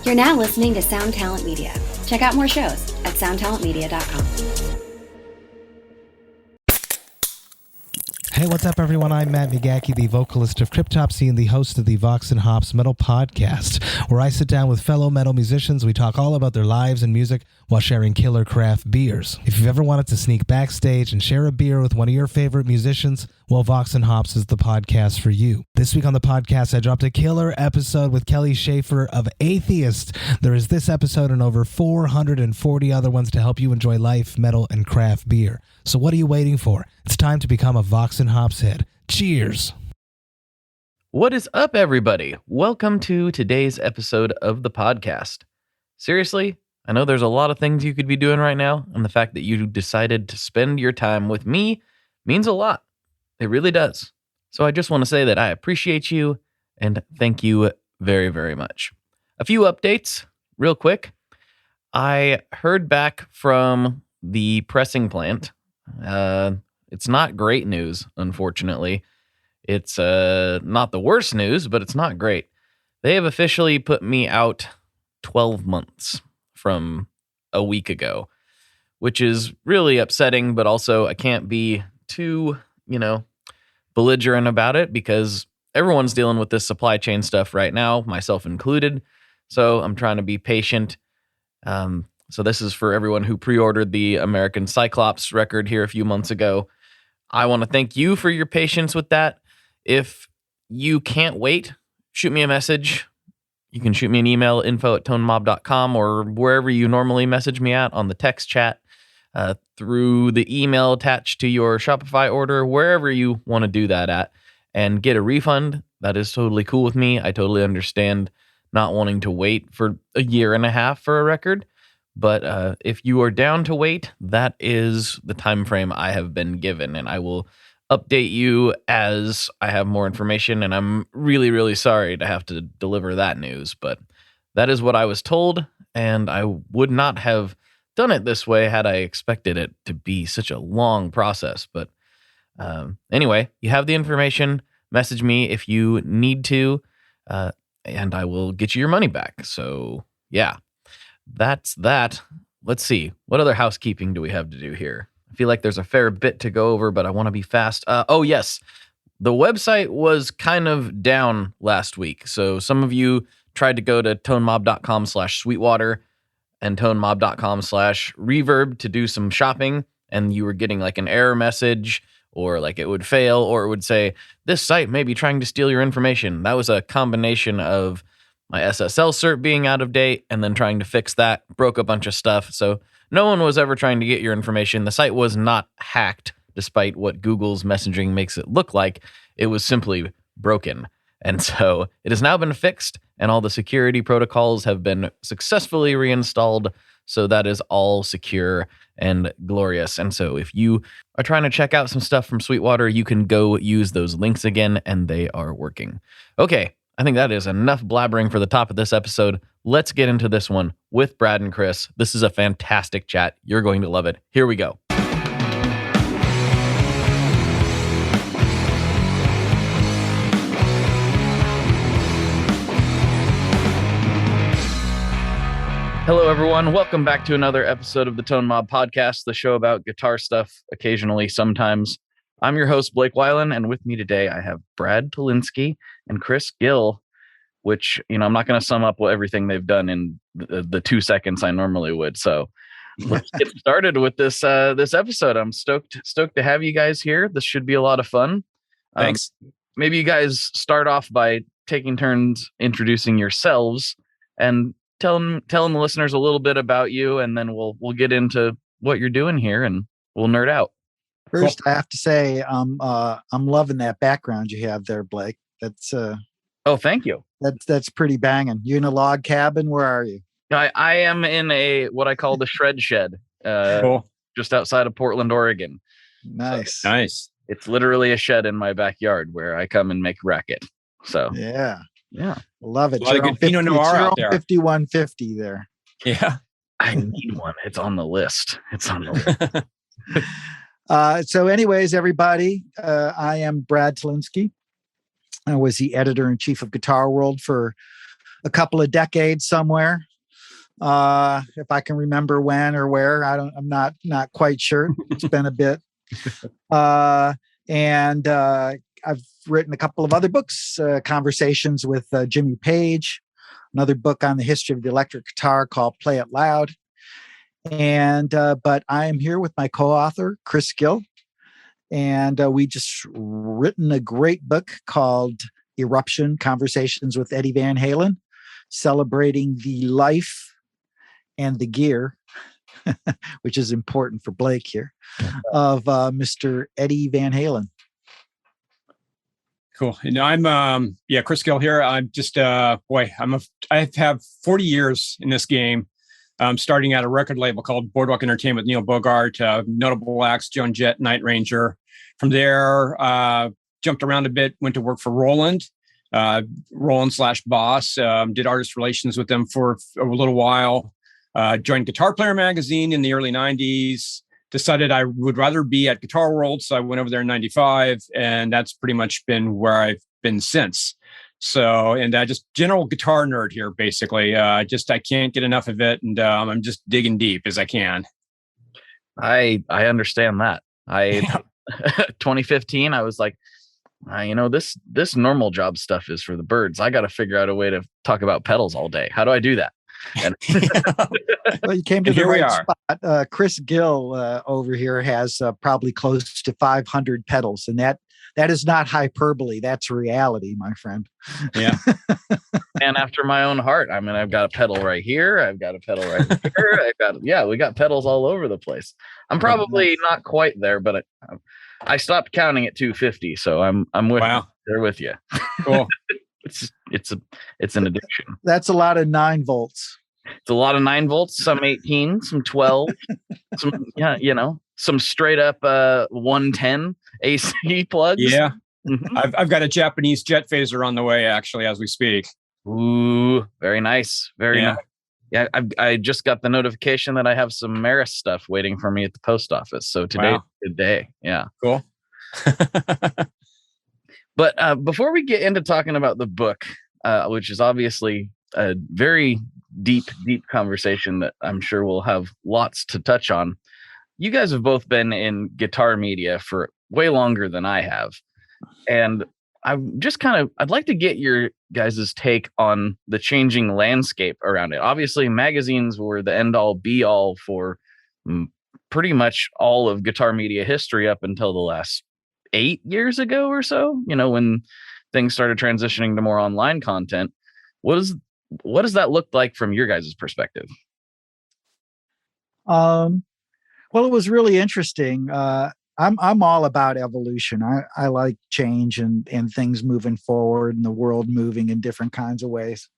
You're now listening to Sound Talent Media. Check out more shows at soundtalentmedia.com. Hey, what's up, everyone? I'm Matt McGachy, the vocalist of Cryptopsy and the host of the Vox and Hops Metal Podcast, where I sit down with fellow metal musicians. We talk all about their lives and music while sharing killer craft beers. If you've ever wanted to sneak backstage and share a beer with one of your favorite musicians, well, Vox and Hops is the podcast for you. This week on the podcast, I dropped a killer episode with Kelly Schaefer of Atheist. There is this episode and over 440 other ones to help you enjoy life, metal, and craft beer. So what are you waiting for? It's time to become a Vox and Hops head. Cheers! What is up, everybody? Welcome to today's episode of the podcast. Seriously, I know there's a lot of things you could be doing right now, and the fact that you decided to spend your time with me means a lot. It really does. So I just want to say that I appreciate you, and thank you very, very much. A few updates, real quick. I heard back from the pressing plant. It's not great news, unfortunately. It's not the worst news, but it's not great. They have officially put me out 12 months from a week ago, which is really upsetting, but also I can't be too, belligerent about it because everyone's dealing with this supply chain stuff right now, myself included. So I'm trying to be patient. So this is for everyone who pre-ordered the American Cyclops record here a few months ago. I want to thank you for your patience with that. If you can't wait, shoot me a message. You can shoot me an email, info@tonemob.com, or wherever you normally message me at on the text chat, through the email attached to your Shopify order, wherever you want to do that at, and get a refund. That is totally cool with me. I totally understand not wanting to wait for a year and a half for a record. But if you are down to wait, that is the time frame I have been given, and I will update you as I have more information. And I'm really, really sorry to have to deliver that news, but that is what I was told, and I would not have done it this way had I expected it to be such a long process. But anyway, you have the information. Message me if you need to, and I will get you your money back. So yeah. That's that. Let's see. What other housekeeping do we have to do here? I feel like there's a fair bit to go over, but I want to be fast. Oh, yes. The website was kind of down last week. So some of you tried to go to tonemob.com/sweetwater and tonemob.com/reverb to do some shopping, and you were getting like an error message, or like it would fail, or it would say, this site may be trying to steal your information. That was a combination of my SSL cert being out of date, and then trying to fix that, broke a bunch of stuff. So no one was ever trying to get your information. The site was not hacked, despite what Google's messaging makes it look like. It was simply broken. And so it has now been fixed, and all the security protocols have been successfully reinstalled. So that is all secure and glorious. And so if you are trying to check out some stuff from Sweetwater, you can go use those links again, and they are working. Okay. I think that is enough blabbering for the top of this episode. Let's get into this one with Brad and Chris. This is a fantastic chat. You're going to love it. Here we go. Hello, everyone. Welcome back to another episode of the Tone Mob Podcast, the show about guitar stuff, occasionally, sometimes. I'm your host, Blake Weiland, and with me today I have Brad Tolinski and Chris Gill, which, I'm not going to sum up everything they've done in the 2 seconds I normally would. So let's get started with this episode. I'm stoked to have you guys here. This should be a lot of fun. Thanks. Maybe you guys start off by taking turns introducing yourselves and telling the listeners a little bit about you, and then we'll get into what you're doing here, and we'll nerd out. First, I have to say, I'm loving that background you have there, Blake. That's oh, thank you. That's pretty banging. You in a log cabin? Where are you? I am in what I call the shred shed, Cool. just outside of Portland, Oregon. Nice. So Nice. it's literally a shed in my backyard where I come and make racket. So Yeah. yeah, Love it. A lot of You're good Pinot Noir you're out on there. 5150 there. Yeah. I need one. It's on the list. So anyways, everybody, I am Brad Tolinski. I was the editor-in-chief of Guitar World for a couple of decades somewhere. If I can remember when or where, I'm not quite sure. It's been a bit. And I've written a couple of other books, conversations with Jimmy Page, another book on the history of the electric guitar called Play It Loud. And but I am here with my co-author, Chris Gill. And we just written a great book called Eruption, Conversations with Eddie Van Halen, celebrating the life and the gear, which is important for Blake here, of Mr. Eddie Van Halen. Cool. And I'm Chris Gill here. I'm just I have 40 years in this game. Starting at a record label called Boardwalk Entertainment with Neil Bogart, notable acts, Joan Jett, Night Ranger. From there, jumped around a bit, went to work for Roland /Boss, did artist relations with them for a little while, joined Guitar Player magazine in the early 90s, decided I would rather be at Guitar World. So I went over there in 95, and that's pretty much been where I've been since. So, and just general guitar nerd here, basically. I can't get enough of it, and I'm just digging deep as I can. I understand that. 2015, I was like, this normal job stuff is for the birds. I got to figure out a way to talk about pedals all day. How do I do that? And well, you came to the right spot. Chris Gill over here has probably close to 500 pedals, and that is not hyperbole. That's reality, my friend. Yeah. And after my own heart, I mean, I've got a pedal right here. I've got a pedal right here. We got pedals all over the place. I'm probably not quite there, but I stopped counting at 250. So I'm with you. There with you. Cool. It's an addiction. That's a lot of 9 volts. It's a lot of 9 volts, some 18, some 12, some straight up 110 AC plugs. Yeah. Mm-hmm. I've got a Japanese jet phaser on the way, actually, as we speak. Ooh, very nice. Very nice. Yeah, I just got the notification that I have some Maris stuff waiting for me at the post office. So today's a good day. Yeah. Cool. But before we get into talking about the book, which is obviously a very deep conversation that I'm sure we'll have lots to touch on, you guys have both been in guitar media for way longer than I have. And I'm just I'd like to get your guys' take on the changing landscape around it. Obviously, magazines were the end all be all for pretty much all of guitar media history up until the last 8 years ago or so, when things started transitioning to more online content. What does that look like from your guys' perspective? Well, it was really interesting. I'm all about evolution. I like change and things moving forward and the world moving in different kinds of ways.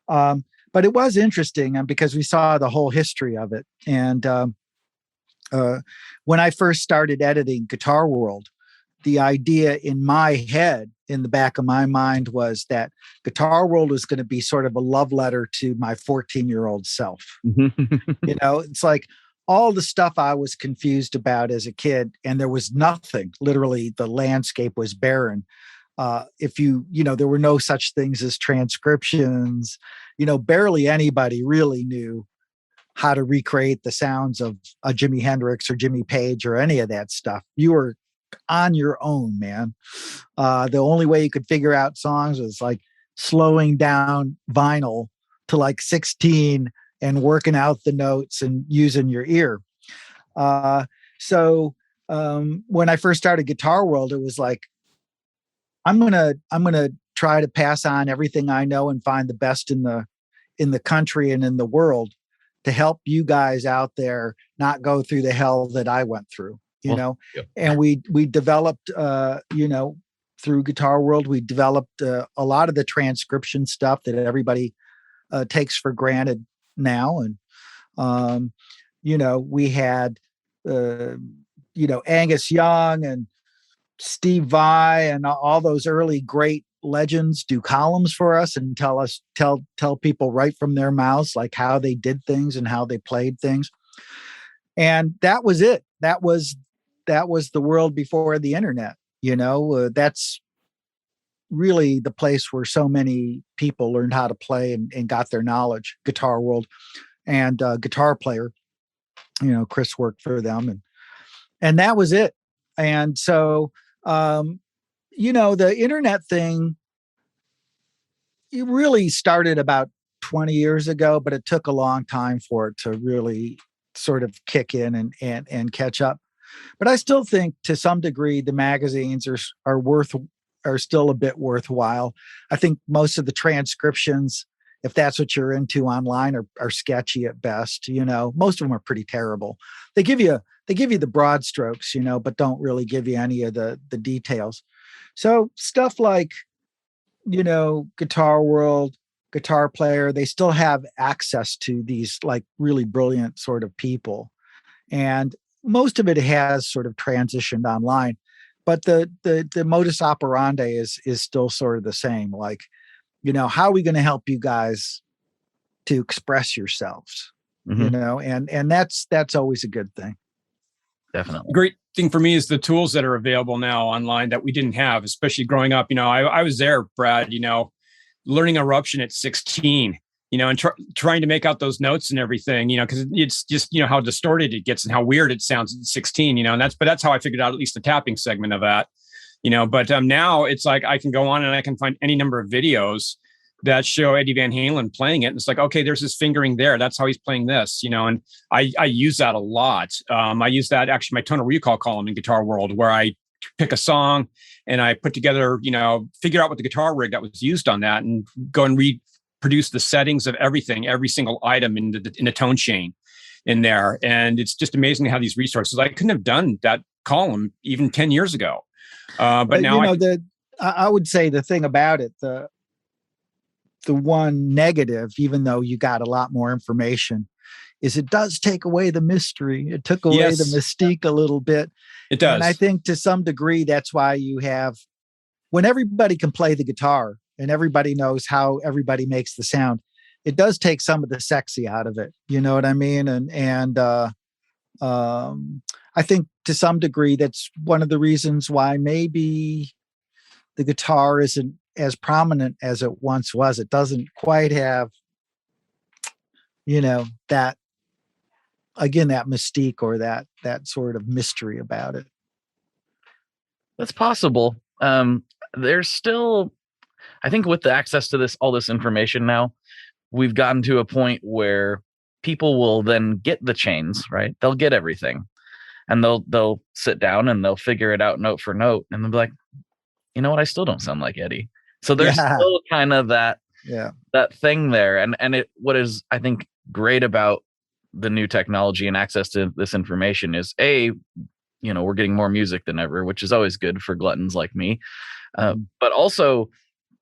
But it was interesting because we saw the whole history of it. And when I first started editing Guitar World, the idea in my head, in the back of my mind, was that Guitar World was going to be sort of a love letter to my 14-year-old self. It's like all the stuff I was confused about as a kid, and there was nothing. Literally, the landscape was barren. There were no such things as transcriptions. Barely anybody really knew how to recreate the sounds of a Jimi Hendrix or Jimmy Page or any of that stuff. You were on your own, man. The only way you could figure out songs was like slowing down vinyl to like 16 and working out the notes and using your ear. So when I first started Guitar World, it was like, I'm gonna try to pass on everything I know and find the best in the country and in the world to help you guys out there not go through the hell that I went through. And we developed, through Guitar World, we developed a lot of the transcription stuff that everybody takes for granted now. And, we had, Angus Young and Steve Vai and all those early great legends do columns for us and tell people right from their mouths, like how they did things and how they played things. And that was it. That was the world before the internet. That's really the place where so many people learned how to play and got their knowledge. Guitar World and Guitar Player, Chris worked for them, and that was it. And so, the internet thing, it really started about 20 years ago, but it took a long time for it to really sort of kick in and catch up. But I still think to some degree the magazines are still a bit worthwhile. I think most of the transcriptions, if that's what you're into online, are sketchy at best. Most of them are pretty terrible. They give you the broad strokes, but don't really give you any of the details. So stuff like, Guitar World, Guitar Player, they still have access to these like really brilliant sort of people. And most of it has sort of transitioned online, but the modus operandi is still sort of the same. Like, how are we going to help you guys to express yourselves? Mm-hmm. And that's always a good thing. Definitely. Great thing for me is the tools that are available now online that we didn't have, especially growing up. I was there, Brad, learning Eruption at 16, and trying to make out those notes and everything, because it's just, how distorted it gets and how weird it sounds at 16, and that's how I figured out at least the tapping segment of that, but now it's like I can go on and I can find any number of videos that show Eddie Van Halen playing it. And it's like, okay, there's his fingering there. That's how he's playing this, and I use that a lot. I use that actually my tonal recall column in Guitar World, where I pick a song and I put together, figure out what the guitar rig that was used on that and go and reproduce the settings of everything, every single item in the tone chain in there. And it's just amazing how these resources, I couldn't have done that column even 10 years ago. But now I would say the thing about it, the one negative, even though you got a lot more information, is it does take away the mystery. It took away the mystique a little bit. It does. And I think to some degree, that's why you have, when everybody can play the guitar and everybody knows how everybody makes the sound, it does take some of the sexy out of it. You know what I mean? And I think to some degree, that's one of the reasons why maybe the guitar isn't as prominent as it once was. It doesn't quite have, that, again, that mystique or that sort of mystery about it. That's possible. There's still, I think with the access to all this information now, we've gotten to a point where people will then get the chains, right? They'll get everything and they'll sit down and they'll figure it out note for note. And they'll be like, you know what? I still don't sound like Eddie. So there's still kind of that thing there. And what is, I think, great about the new technology and access to this information is we're getting more music than ever, which is always good for gluttons like me. But also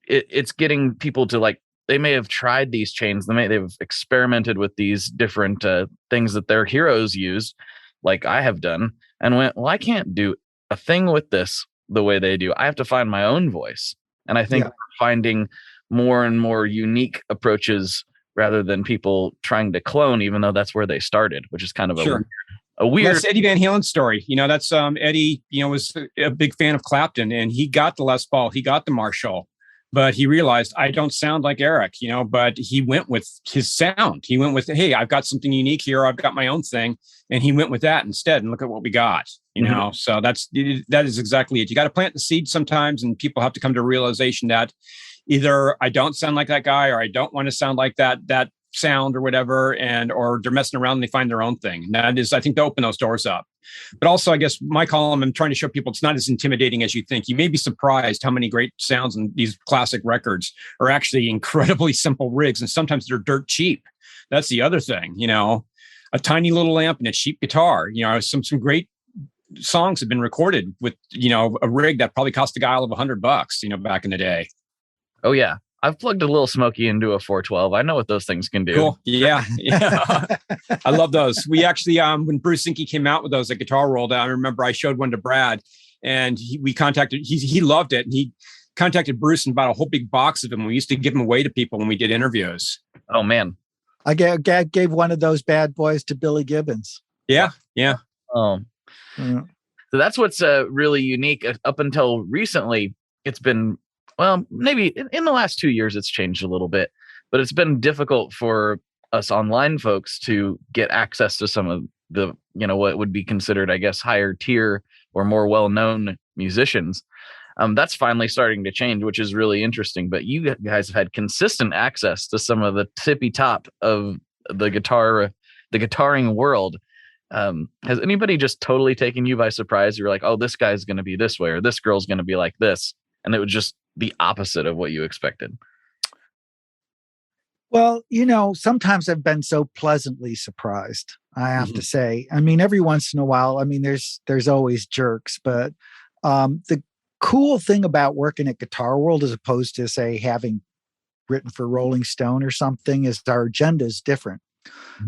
it's getting people to, like, they may have tried these chains. They've experimented with these different things that their heroes used, like I have done, and went, well, I can't do a thing with this the way they do. I have to find my own voice. And I think finding more and more unique approaches rather than people trying to clone, even though that's where they started, which is kind of a weird. That's Eddie Van Halen's story. That's Eddie, was a big fan of Clapton, and he got the Les Paul, he got the Marshall, but he realized I don't sound like Eric, but he went with his sound. He went with, hey, I've got something unique here. I've got my own thing. And he went with that instead. And look at what we got, So that is exactly it. You got to plant the seed sometimes, and people have to come to a realization that either I don't sound like that guy, or I don't want to sound like that sound or whatever, or they're messing around and they find their own thing. And that is, I think, to open those doors up. But also, I guess my column, I'm trying to show people it's not as intimidating as you think. You may be surprised how many great sounds in these classic records are actually incredibly simple rigs, and sometimes they're dirt cheap. That's the other thing, a tiny little amp and a cheap guitar. Some great songs have been recorded with, a rig that probably cost a guy all of $100, back in the day. Oh yeah. I've plugged a little Smoky into a 412. I know what those things can do. Cool. Yeah. I love those. We actually, when Bruce Zinke came out with those at Guitar World, I remember I showed one to Brad, and he loved it. And he contacted Bruce and bought a whole big box of them. We used to give them away to people when we did interviews. Oh man. I gave one of those bad boys to Billy Gibbons. Yeah. So that's what's really unique. Up until recently, it's been well, maybe in the last 2 years, it's changed a little bit, but it's been difficult for us online folks to get access to some of the, what would be considered, I guess, higher tier or more well-known musicians. That's finally starting to change, which is really interesting. But you guys have had consistent access to some of the tippy top of the guitaring world. Has anybody just totally taken you by surprise? You're like, oh, this guy's going to be this way, or this girl's going to be like this, and it was just the opposite of what you expected? Well, sometimes I've been so pleasantly surprised, I have to say. I mean, every once in a while, I mean, there's always jerks, but the cool thing about working at Guitar World, as opposed to, say, having written for Rolling Stone or something, is our agenda is different,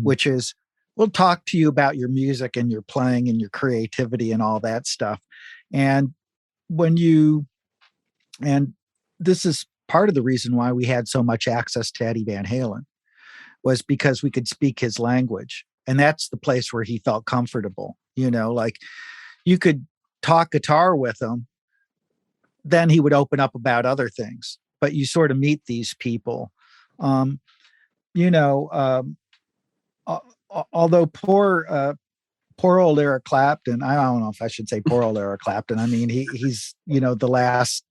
which is we'll talk to you about your music and your playing and your creativity and all that stuff. And this is part of the reason why we had so much access to Eddie Van Halen, was because we could speak his language. And that's the place where he felt comfortable. Like you could talk guitar with him, then he would open up about other things. But you sort of meet these people. Although poor old Eric Clapton, I don't know if I should say poor old Eric Clapton. I mean, he's the last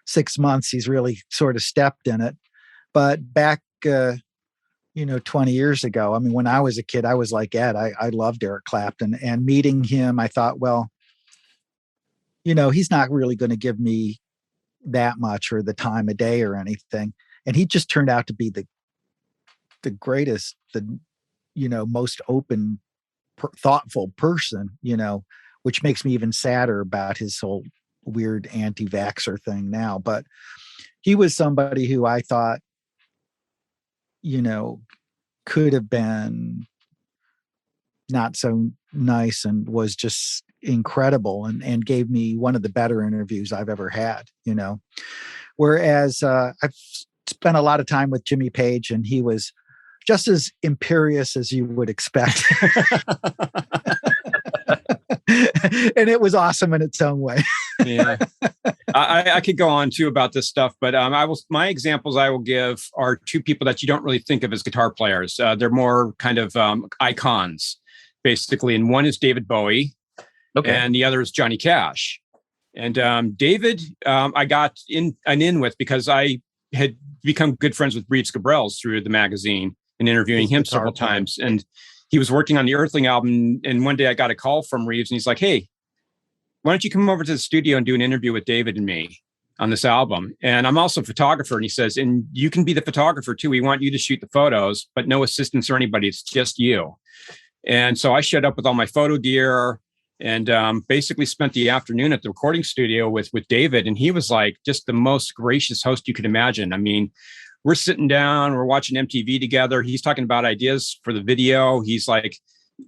6 months, he's really sort of stepped in it. But back, 20 years ago, I mean, when I was a kid, I was like Ed. I loved Eric Clapton, and meeting him, I thought, well, he's not really going to give me that much or the time of day or anything. And he just turned out to be the greatest, most open, thoughtful person, which makes me even sadder about his whole weird anti-vaxxer thing now. But he was somebody who I thought, could have been not so nice and was just incredible and gave me one of the better interviews I've ever had, Whereas I've spent a lot of time with Jimmy Page, and he was just as imperious as you would expect. And it was awesome in its own way. Yeah, I could go on too about this stuff, but my examples I will give are two people that you don't really think of as guitar players. They're more kind of icons, basically. And one is David Bowie, and the other is Johnny Cash. And David, I got in with because I had become good friends with Reeves Gabrels through the magazine and interviewing him several times. And he was working on the Earthling album. And one day I got a call from Reeves, and he's like, hey, why don't you come over to the studio and do an interview with David and me on this album? And I'm also a photographer. And he says, and you can be the photographer too. We want you to shoot the photos, but no assistants or anybody. It's just you. And so I showed up with all my photo gear and basically spent the afternoon at the recording studio with David. And he was like just the most gracious host you could imagine. I mean, we're sitting down, we're watching MTV together. He's talking about ideas for the video. He's like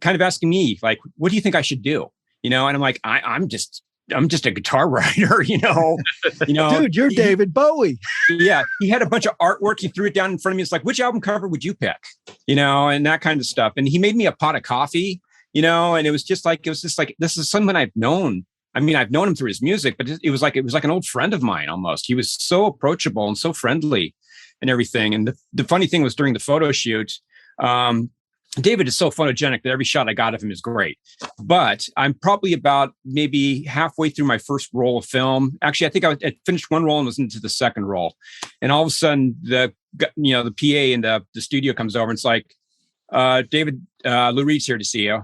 kind of asking me, like, what do you think I should do? And I'm like, I'm just a guitar writer, Dude, you're David Bowie. Yeah. He had a bunch of artwork. He threw it down in front of me. It's like, which album cover would you pick? And that kind of stuff. And he made me a pot of coffee, and it was just like, this is someone I've known. I mean, I've known him through his music, but it was like an old friend of mine almost. He was so approachable and so friendly and everything. And the funny thing was during the photo shoot, David is so photogenic that every shot I got of him is great. But I'm probably about maybe halfway through my first roll of film. Actually, I think I finished one roll and was into the second roll. And all of a sudden, the PA in the studio comes over and it's like, David, Lou Reed's here to see you.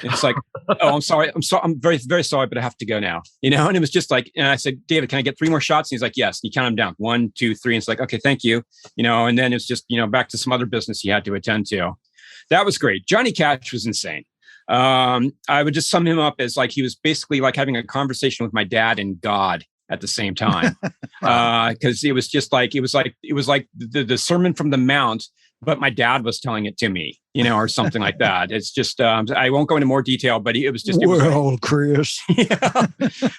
And it's like, oh, I'm sorry. I'm very, very sorry, but I have to go now. And it was just like, and I said, David, can I get 3 more shots? And he's like, yes. And you count them down. 1, 2, 3. And it's like, okay, thank you. And then it's just, back to some other business he had to attend to. That was great. Johnny Cash was insane. I would just sum him up as like, he was basically like having a conversation with my dad and God at the same time. Cause it was just like, it was like the Sermon from the Mount, but my dad was telling it to me, or something like that. It's just, I won't go into more detail, but it was just, Chris. Yeah.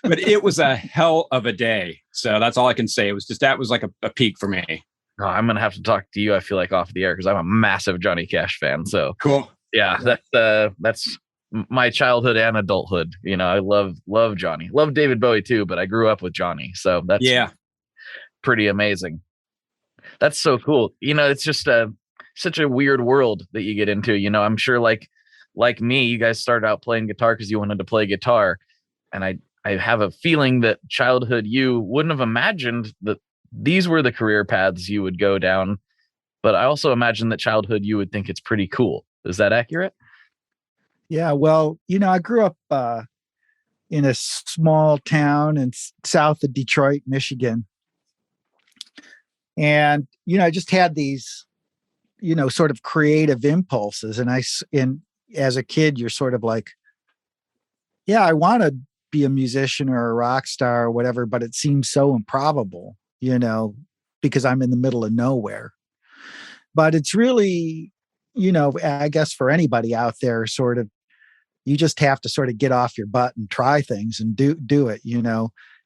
But it was a hell of a day. So that's all I can say. It was just, that was like a peak for me. Oh, I'm going to have to talk to you, I feel like, off the air because I'm a massive Johnny Cash fan. So cool. Yeah, that's my childhood and adulthood. I love Johnny. Love David Bowie too, but I grew up with Johnny. So that's pretty amazing. That's so cool. It's just such a weird world that you get into. I'm sure like me, you guys started out playing guitar because you wanted to play guitar. And I have a feeling that childhood you wouldn't have imagined that these were the career paths you would go down. But I also imagine that childhood you would think it's pretty cool. Is that accurate? Yeah, well, I grew up in a small town in south of Detroit, Michigan. And, I just had these, sort of creative impulses. And as a kid, you're sort of like, yeah, I want to be a musician or a rock star or whatever, but it seems so improbable, because I'm in the middle of nowhere. But it's really, I guess for anybody out there, sort of, you just have to sort of get off your butt and try things and do it,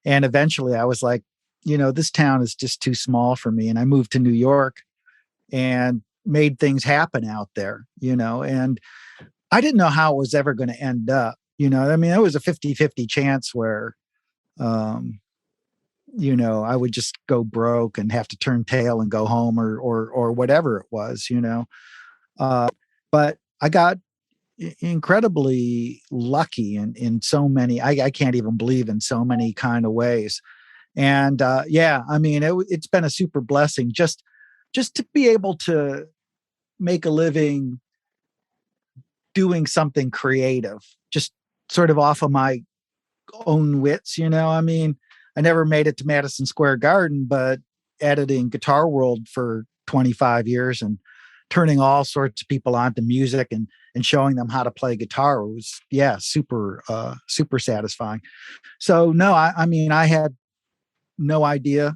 And eventually I was like, this town is just too small for me. And I moved to New York and made things happen out there, and I didn't know how it was ever going to end up. It was a 50-50 chance where, I would just go broke and have to turn tail and go home or whatever it was, but I got incredibly lucky in so many, I can't even believe in so many kind of ways. And it's been a super blessing just to be able to make a living doing something creative, just sort of off of my own wits, I never made it to Madison Square Garden, but editing Guitar World for 25 years and turning all sorts of people onto music and showing them how to play guitar was, super satisfying. So no, I had no idea,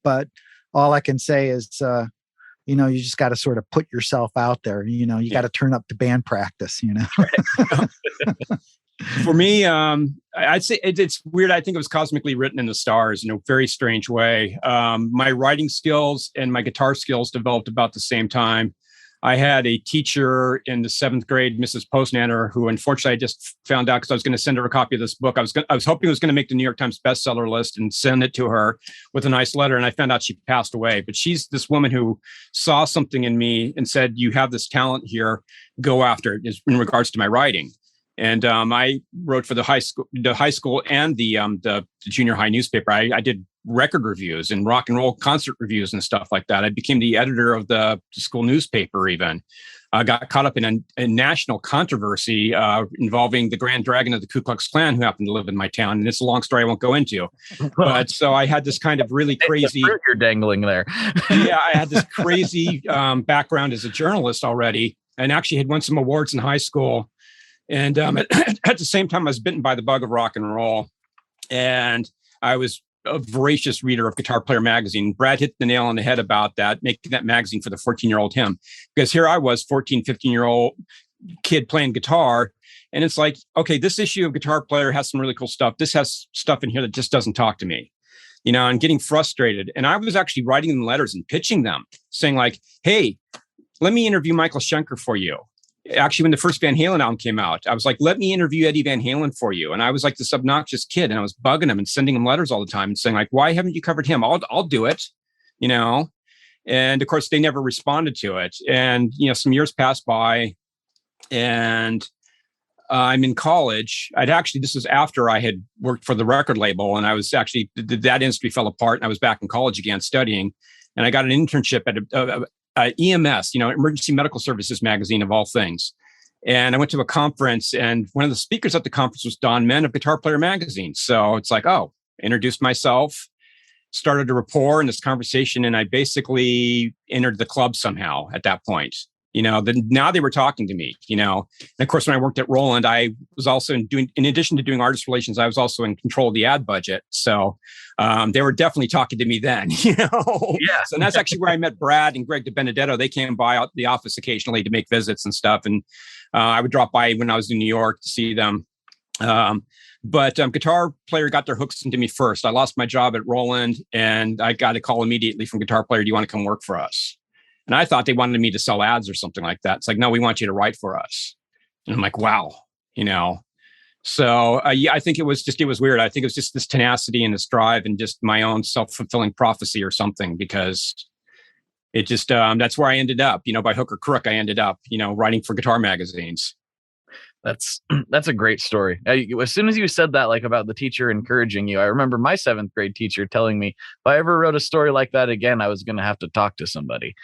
but all I can say is, you just got to sort of put yourself out there. You got to turn up to band practice, For me, I'd say it's weird. I think it was cosmically written in the stars in a very strange way. My writing skills and my guitar skills developed about the same time. I had a teacher in the 7th grade, Mrs. Postnatter, who unfortunately I just found out because I was going to send her a copy of this book. I was hoping it was going to make the New York Times bestseller list and send it to her with a nice letter. And I found out she passed away. But she's this woman who saw something in me and said, "You have this talent here. Go after it." In regards to my writing. And I wrote for the high school and the junior high newspaper. I did record reviews and rock and roll concert reviews and stuff like that. I became the editor of the school newspaper even. I got caught up in a national controversy involving the Grand Dragon of the Ku Klux Klan who happened to live in my town. And it's a long story I won't go into. But so I had this kind of really crazy... You're dangling there. Yeah, I had this crazy background as a journalist already and actually had won some awards in high school. And at the same time, I was bitten by the bug of rock and roll. And I was a voracious reader of Guitar Player magazine. Brad hit the nail on the head about that, making that magazine for the 14-year-old him. Because here I was, 14, 15-year-old kid playing guitar. And it's like, okay, this issue of Guitar Player has some really cool stuff. This has stuff in here that just doesn't talk to me. And getting frustrated. And I was actually writing them letters and pitching them, saying like, hey, let me interview Michael Schenker for you. Actually, when the first Van Halen album came out, I was like, let me interview Eddie Van Halen for you. And I was like this obnoxious kid and I was bugging him and sending him letters all the time and saying like, why haven't you covered him? I'll do it, And of course, they never responded to it. And, some years passed by and I'm in college. This was after I had worked for the record label and I was actually, that industry fell apart and I was back in college again studying. And I got an internship at EMS, Emergency Medical Services magazine of all things. And I went to a conference and one of the speakers at the conference was Don Menn of Guitar Player magazine. So it's like, introduced myself, started a rapport in this conversation. And I basically entered the club somehow at that point. Now they were talking to me, And of course, when I worked at Roland, I was also in addition to doing artist relations, I was also in control of the ad budget. So they were definitely talking to me then, Yeah. So that's actually where I met Brad and Greg DiBenedetto. They came by the office occasionally to make visits and stuff. And I would drop by when I was in New York to see them. But Guitar Player got their hooks into me first. I lost my job at Roland and I got a call immediately from Guitar Player. Do you want to come work for us? And I thought they wanted me to sell ads or something like that. It's like, no, we want you to write for us. And I'm like, wow, So yeah, I think it was weird. I think it was just this tenacity and this drive and just my own self-fulfilling prophecy or something, because it just, that's where I ended up, by hook or crook. I ended up, writing for guitar magazines. That's a great story. As soon as you said that, like about the teacher encouraging you, I remember my 7th grade teacher telling me if I ever wrote a story like that again, I was going to have to talk to somebody.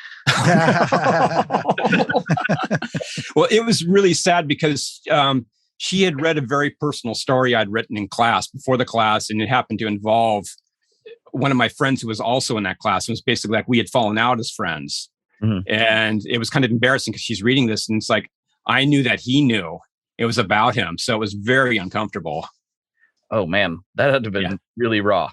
Well, it was really sad because she had read a very personal story I'd written in class before the class, and it happened to involve one of my friends who was also in that class. It was basically like we had fallen out as friends. Mm-hmm. And it was kind of embarrassing because she's reading this and it's like, I knew that he knew it was about him. So it was very uncomfortable. Oh man, that had to have been really raw.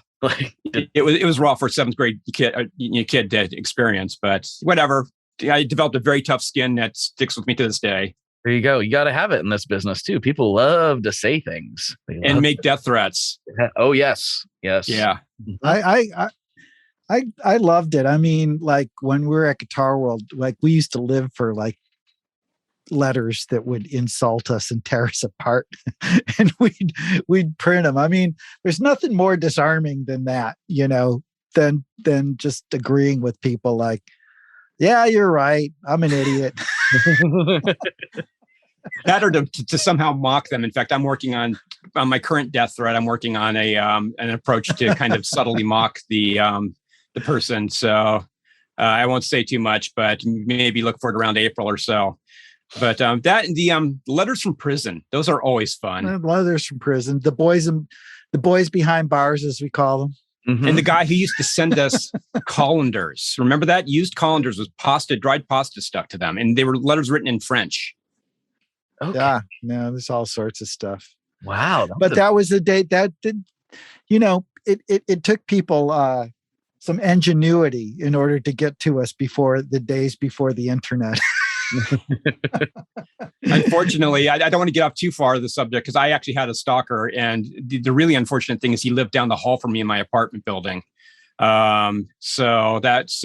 It was raw for a 7th grade kid to experience, but whatever. I developed a very tough skin that sticks with me to this day. There you go. You got to have it in this business too. People love to say things and make death threats. Oh yes. Yeah. I loved it. I mean, like when we were at Guitar World, like we used to live for like letters that would insult us and tear us apart, and we'd print them. I mean, there's nothing more disarming than that, than just agreeing with people like, yeah, you're right, I'm an idiot. That or to somehow mock them. In fact, I'm working on my current death threat. I'm working on an approach to kind of subtly mock the person. So I won't say too much, but maybe look for it around April or so. But that and the letters from prison, those are always fun. Letters from prison, the boys behind bars, as we call them. Mm-hmm. And the guy who used to send us colanders, remember that? Used colanders with dried pasta stuck to them, and they were letters written in French. Okay. Yeah, no, there's all sorts of stuff. Wow. But that was the day that did, it took people some ingenuity in order to get to us before the days before the internet. Unfortunately, I don't want to get off too far of the subject because I actually had a stalker, and the really unfortunate thing is he lived down the hall from me in my apartment building. So that's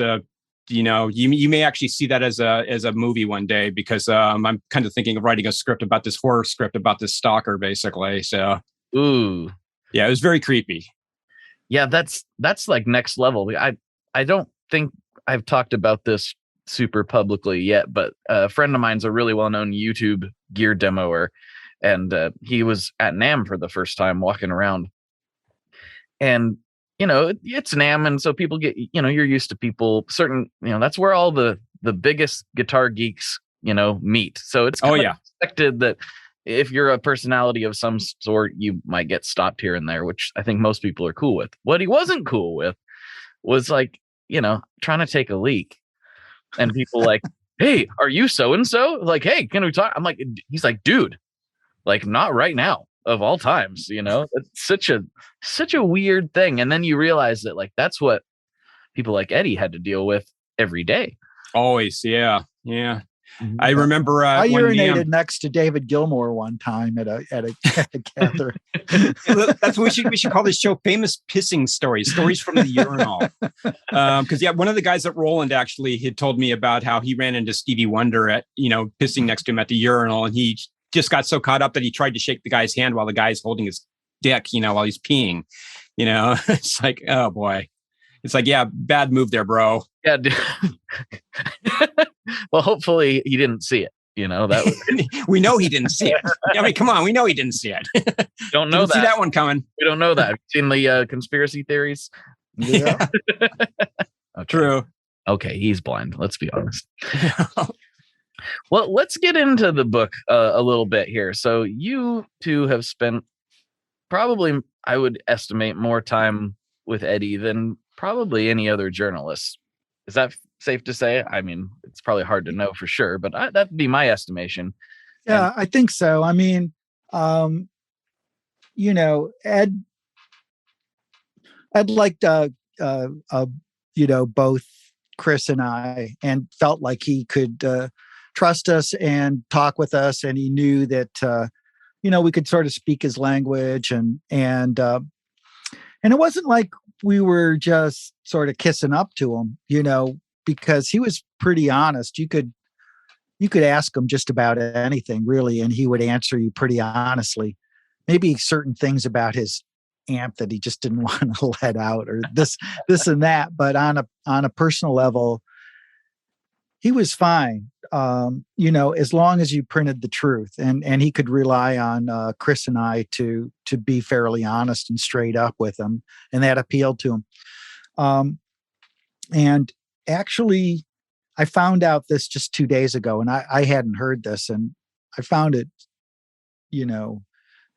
you may actually see that as a movie one day, because I'm kind of thinking of writing a script about this horror script about this stalker, basically. So, ooh, yeah, it was very creepy. Yeah, that's like next level. I don't think I've talked about this super publicly yet, but a friend of mine's a really well-known YouTube gear demoer, and he was at NAMM for the first time walking around, and it's NAMM, and so people get, you're used to people certain, that's where all the biggest guitar geeks, meet. So it's kind of expected that if you're a personality of some sort, you might get stopped here and there, which I think most people are cool with. What he wasn't cool with was like, trying to take a leak. And people like, hey, are you so-and-so? Like, hey, can we talk? I'm like, he's like, dude, like not right now of all times, it's such a weird thing. And then you realize that like, that's what people like Eddie had to deal with every day. Always. Yeah. Yeah. Mm-hmm. I remember I urinated next to David Gilmour one time at a gathering. That's what we should call this show Famous Pissing Stories from the Urinal. Because one of the guys at Roland actually had told me about how he ran into Stevie Wonder at, pissing next to him at the urinal, and he just got so caught up that he tried to shake the guy's hand while the guy's holding his dick, while he's peeing. It's like, oh boy. It's like, yeah, bad move there, bro. Yeah. Well, hopefully he didn't see it. That was... We know he didn't see it. I mean, come on, we know he didn't see it. Don't know that. See that one coming. We don't know that. Have you seen the conspiracy theories? Yeah. Okay. True. Okay, he's blind. Let's be honest. Well, let's get into the book a little bit here. So you two have spent probably, I would estimate, more time with Eddie than probably any other journalist. Is that safe to say? I mean, it's probably hard to know for sure, but that'd be my estimation. Yeah, I think so. I mean, Ed liked, both Chris and I, and felt like he could trust us and talk with us, and he knew that we could sort of speak his language, and it wasn't like we were just sort of kissing up to him, because he was pretty honest. You could ask him just about anything, really, and he would answer you pretty honestly. maybe certain things about his amp that he just didn't want to let out, or this and that. But on a personal level, he was fine. As long as you printed the truth, and he could rely on Chris and I to be fairly honest and straight up with him, and that appealed to him. And actually, I found out this just 2 days ago, and I hadn't heard this, and I found it,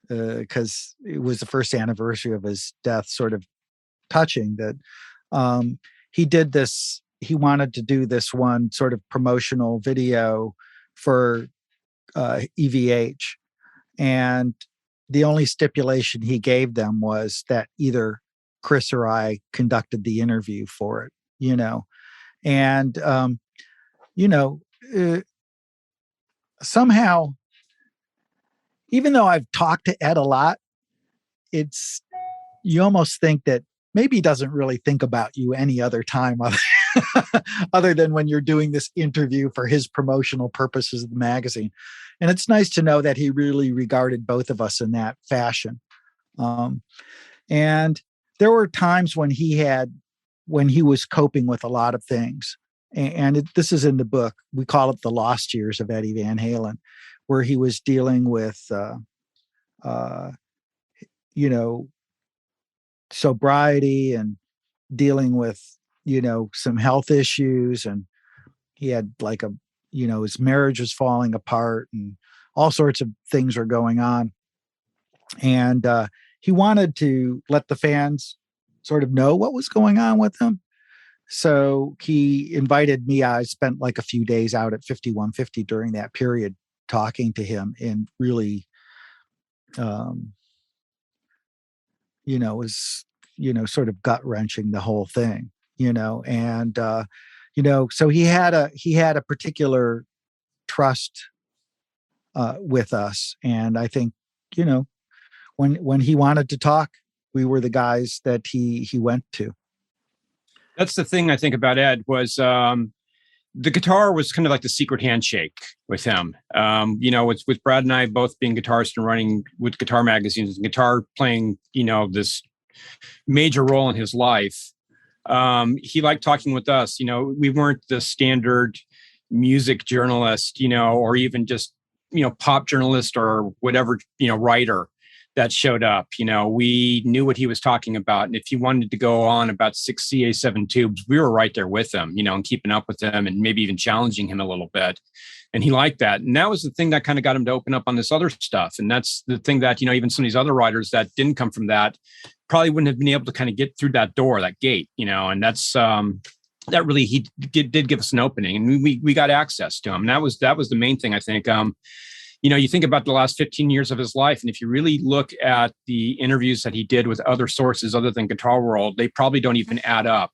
because it was the first anniversary of his death, sort of touching that he did this. He wanted to do this one sort of promotional video for EVH, and the only stipulation he gave them was that either Chris or I conducted the interview for it, and somehow, even though I've talked to Ed a lot, you almost think that maybe he doesn't really think about you any other time other than when you're doing this interview for his promotional purposes of the magazine. And it's nice to know that he really regarded both of us in that fashion. And there were times when he was coping with a lot of things. And this is in the book. We call it The Lost Years of Eddie Van Halen, where he was dealing with, sobriety and dealing with, some health issues. And he had his marriage was falling apart and all sorts of things were going on. And he wanted to let the fans sort of know what was going on with him. So he invited me. I spent like a few days out at 5150 during that period talking to him, and really, was, sort of gut wrenching, the whole thing, and, so he had a particular trust with us. And I think, when he wanted to talk, we were the guys that he went to. That's the thing I think about Ed was the guitar was kind of like the secret handshake with him. With Brad and I both being guitarists and running with guitar magazines, and guitar playing, this major role in his life. He liked talking with us. We weren't the standard music journalist, or even just, pop journalist or whatever, writer that showed up. We knew what he was talking about. And if he wanted to go on about 6 CA7 tubes, we were right there with him, and keeping up with him and maybe even challenging him a little bit. And he liked that. And that was the thing that kind of got him to open up on this other stuff. And that's the thing that, even some of these other writers that didn't come from that probably wouldn't have been able to kind of get through that door, that gate, and that's, that really, he did give us an opening, and we got access to him. And that was the main thing, I think. You think about the last 15 years of his life, and if you really look at the interviews that he did with other sources other than Guitar World, they probably don't even add up.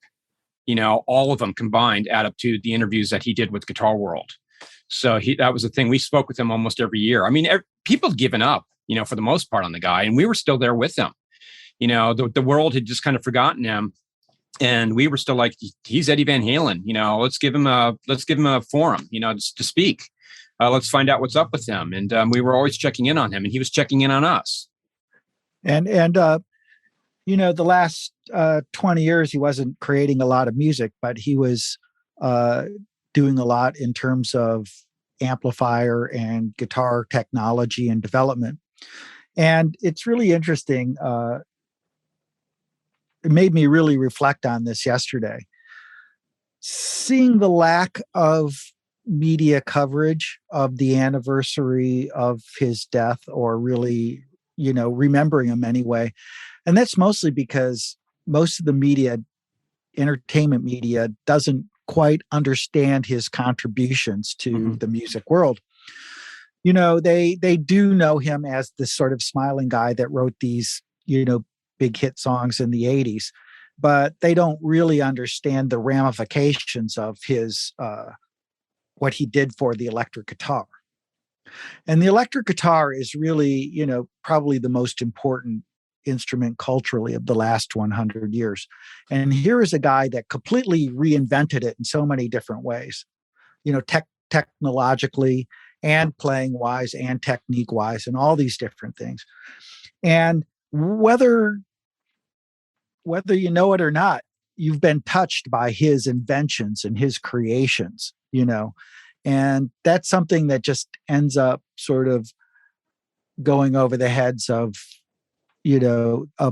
All of them combined add up to the interviews that he did with Guitar World. So that was the thing. We spoke with him almost every year. I mean, people had given up, for the most part on the guy, and we were still there with him. The world had just kind of forgotten him, and we were still like, he's Eddie Van Halen. Let's give him a forum, to speak. Let's find out what's up with him. And we were always checking in on him, and he was checking in on us. And the last 20 years, he wasn't creating a lot of music, but he was doing a lot in terms of amplifier and guitar technology and development. And it's really interesting. It made me really reflect on this yesterday. Seeing the lack of media coverage of the anniversary of his death, or really, remembering him anyway. And that's mostly because most of the media, entertainment media, doesn't quite understand his contributions to the music world. They do know him as this sort of smiling guy that wrote these, big hit songs in the 80s, but they don't really understand the ramifications of his what he did for the electric guitar. And the electric guitar is really, probably the most important instrument culturally of the last 100 years. And here is a guy that completely reinvented it in so many different ways, technologically and playing wise and technique wise and all these different things. And whether you know it or not, you've been touched by his inventions and his creations, and that's something that just ends up sort of going over the heads of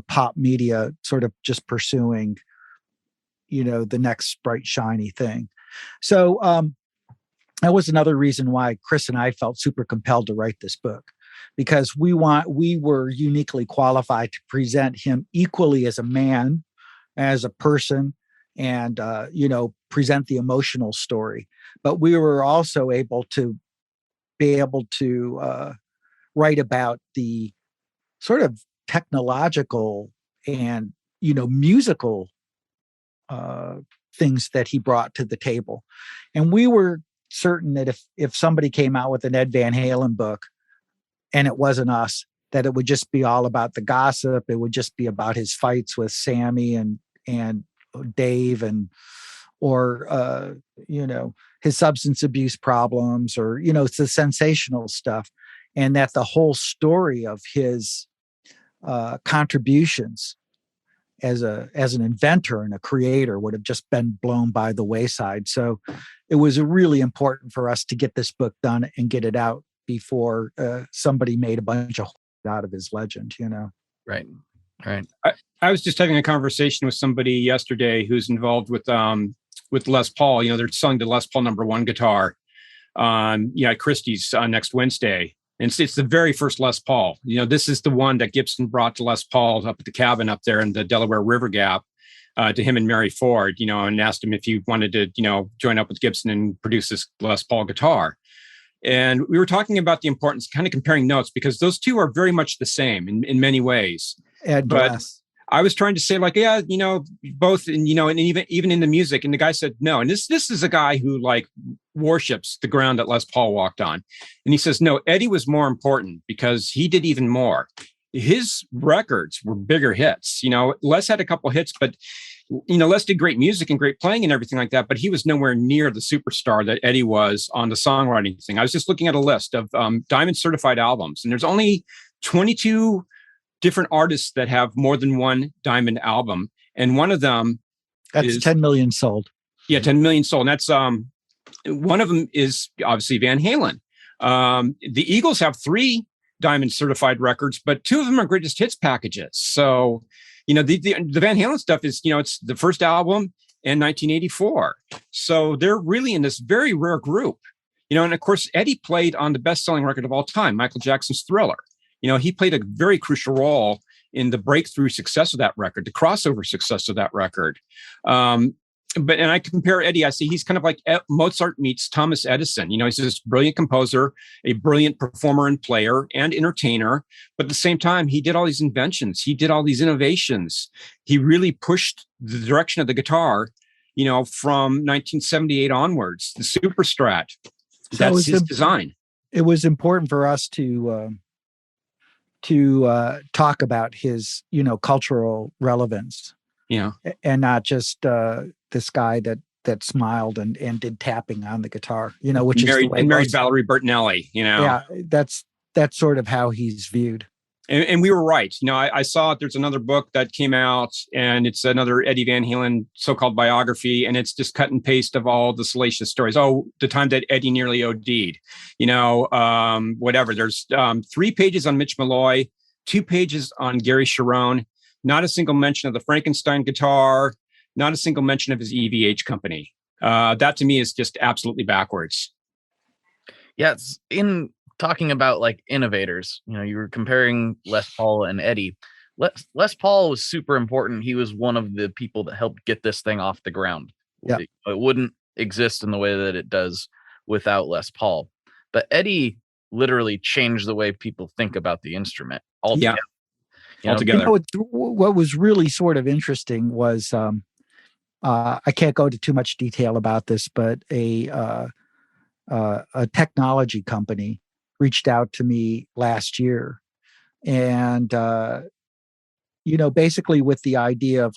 pop media, sort of just pursuing the next bright shiny thing. So that was another reason why Chris and I felt super compelled to write this book, because we were uniquely qualified to present him equally as a man, as a person, and present the emotional story. But we were also able to write about the sort of technological and musical things that he brought to the table. And we were certain that if somebody came out with an Ed Van Halen book and it wasn't us, that it would just be all about the gossip. It would just be about his fights with Sammy and Dave or his substance abuse problems, or it's the sensational stuff, and that the whole story of his contributions as an inventor and a creator would have just been blown by the wayside. So it was really important for us to get this book done and get it out before somebody made a bunch of out of his legend, Right. I was just having a conversation with somebody yesterday who's involved with Les Paul. They're selling the Les Paul #1 guitar at Christie's next Wednesday. And it's the very first Les Paul. This is the one that Gibson brought to Les Paul up at the cabin up there in the Delaware River Gap to him and Mary Ford, and asked him if he wanted to, join up with Gibson and produce this Les Paul guitar. And we were talking about the importance, kind of comparing notes, because those two are very much the same in many ways. Ed Glass. I was trying to say, like, yeah, both, and even in the music. And the guy said no. And this is a guy who worships the ground that Les Paul walked on. And he says, no, Eddie was more important because he did even more. His records were bigger hits. Les had a couple hits, but Les did great music and great playing and everything like that. But he was nowhere near the superstar that Eddie was on the songwriting thing. I was just looking at a list of Diamond certified albums, and there's only 22 different artists that have more than one Diamond album. And one of them is 10 million sold. Yeah, 10 million sold. And that's one of them is obviously Van Halen. The Eagles have 3 Diamond certified records, but 2 of them are greatest hits packages. So, the Van Halen stuff is, it's the first album in 1984. So they're really in this very rare group. And of course, Eddie played on the best-selling record of all time, Michael Jackson's Thriller. He played a very crucial role in the breakthrough success of that record, the crossover success of that record. And I compare Eddie, I see he's kind of like Mozart meets Thomas Edison. He's this brilliant composer, a brilliant performer and player and entertainer. But at the same time, he did all these inventions. He did all these innovations. He really pushed the direction of the guitar, from 1978 onwards, the Super Strat. That's his design. It was important for us to talk about his, cultural relevance. Yeah. And not just this guy that smiled and did tapping on the guitar, which married, is the way married Valerie Bertinelli, Yeah, that's sort of how he's viewed. And we were right. I saw there's another book that came out, and it's another Eddie Van Halen so-called biography, and it's just cut and paste of all the salacious stories. Oh, the time that Eddie nearly OD'd, whatever. There's 3 pages on Mitch Malloy, 2 pages on Gary Cherone, not a single mention of the Frankenstein guitar, not a single mention of his EVH company. That to me is just absolutely backwards. Yeah, it's in talking about innovators. You were comparing Les Paul and Eddie. Les Paul was super important. He was one of the people that helped get this thing off the ground. Yeah. It wouldn't exist in the way that it does without Les Paul. But Eddie literally changed the way people think about the instrument altogether. Yeah. Altogether. What was really sort of interesting was I can't go into too much detail about this, but a technology company reached out to me last year, and basically with the idea of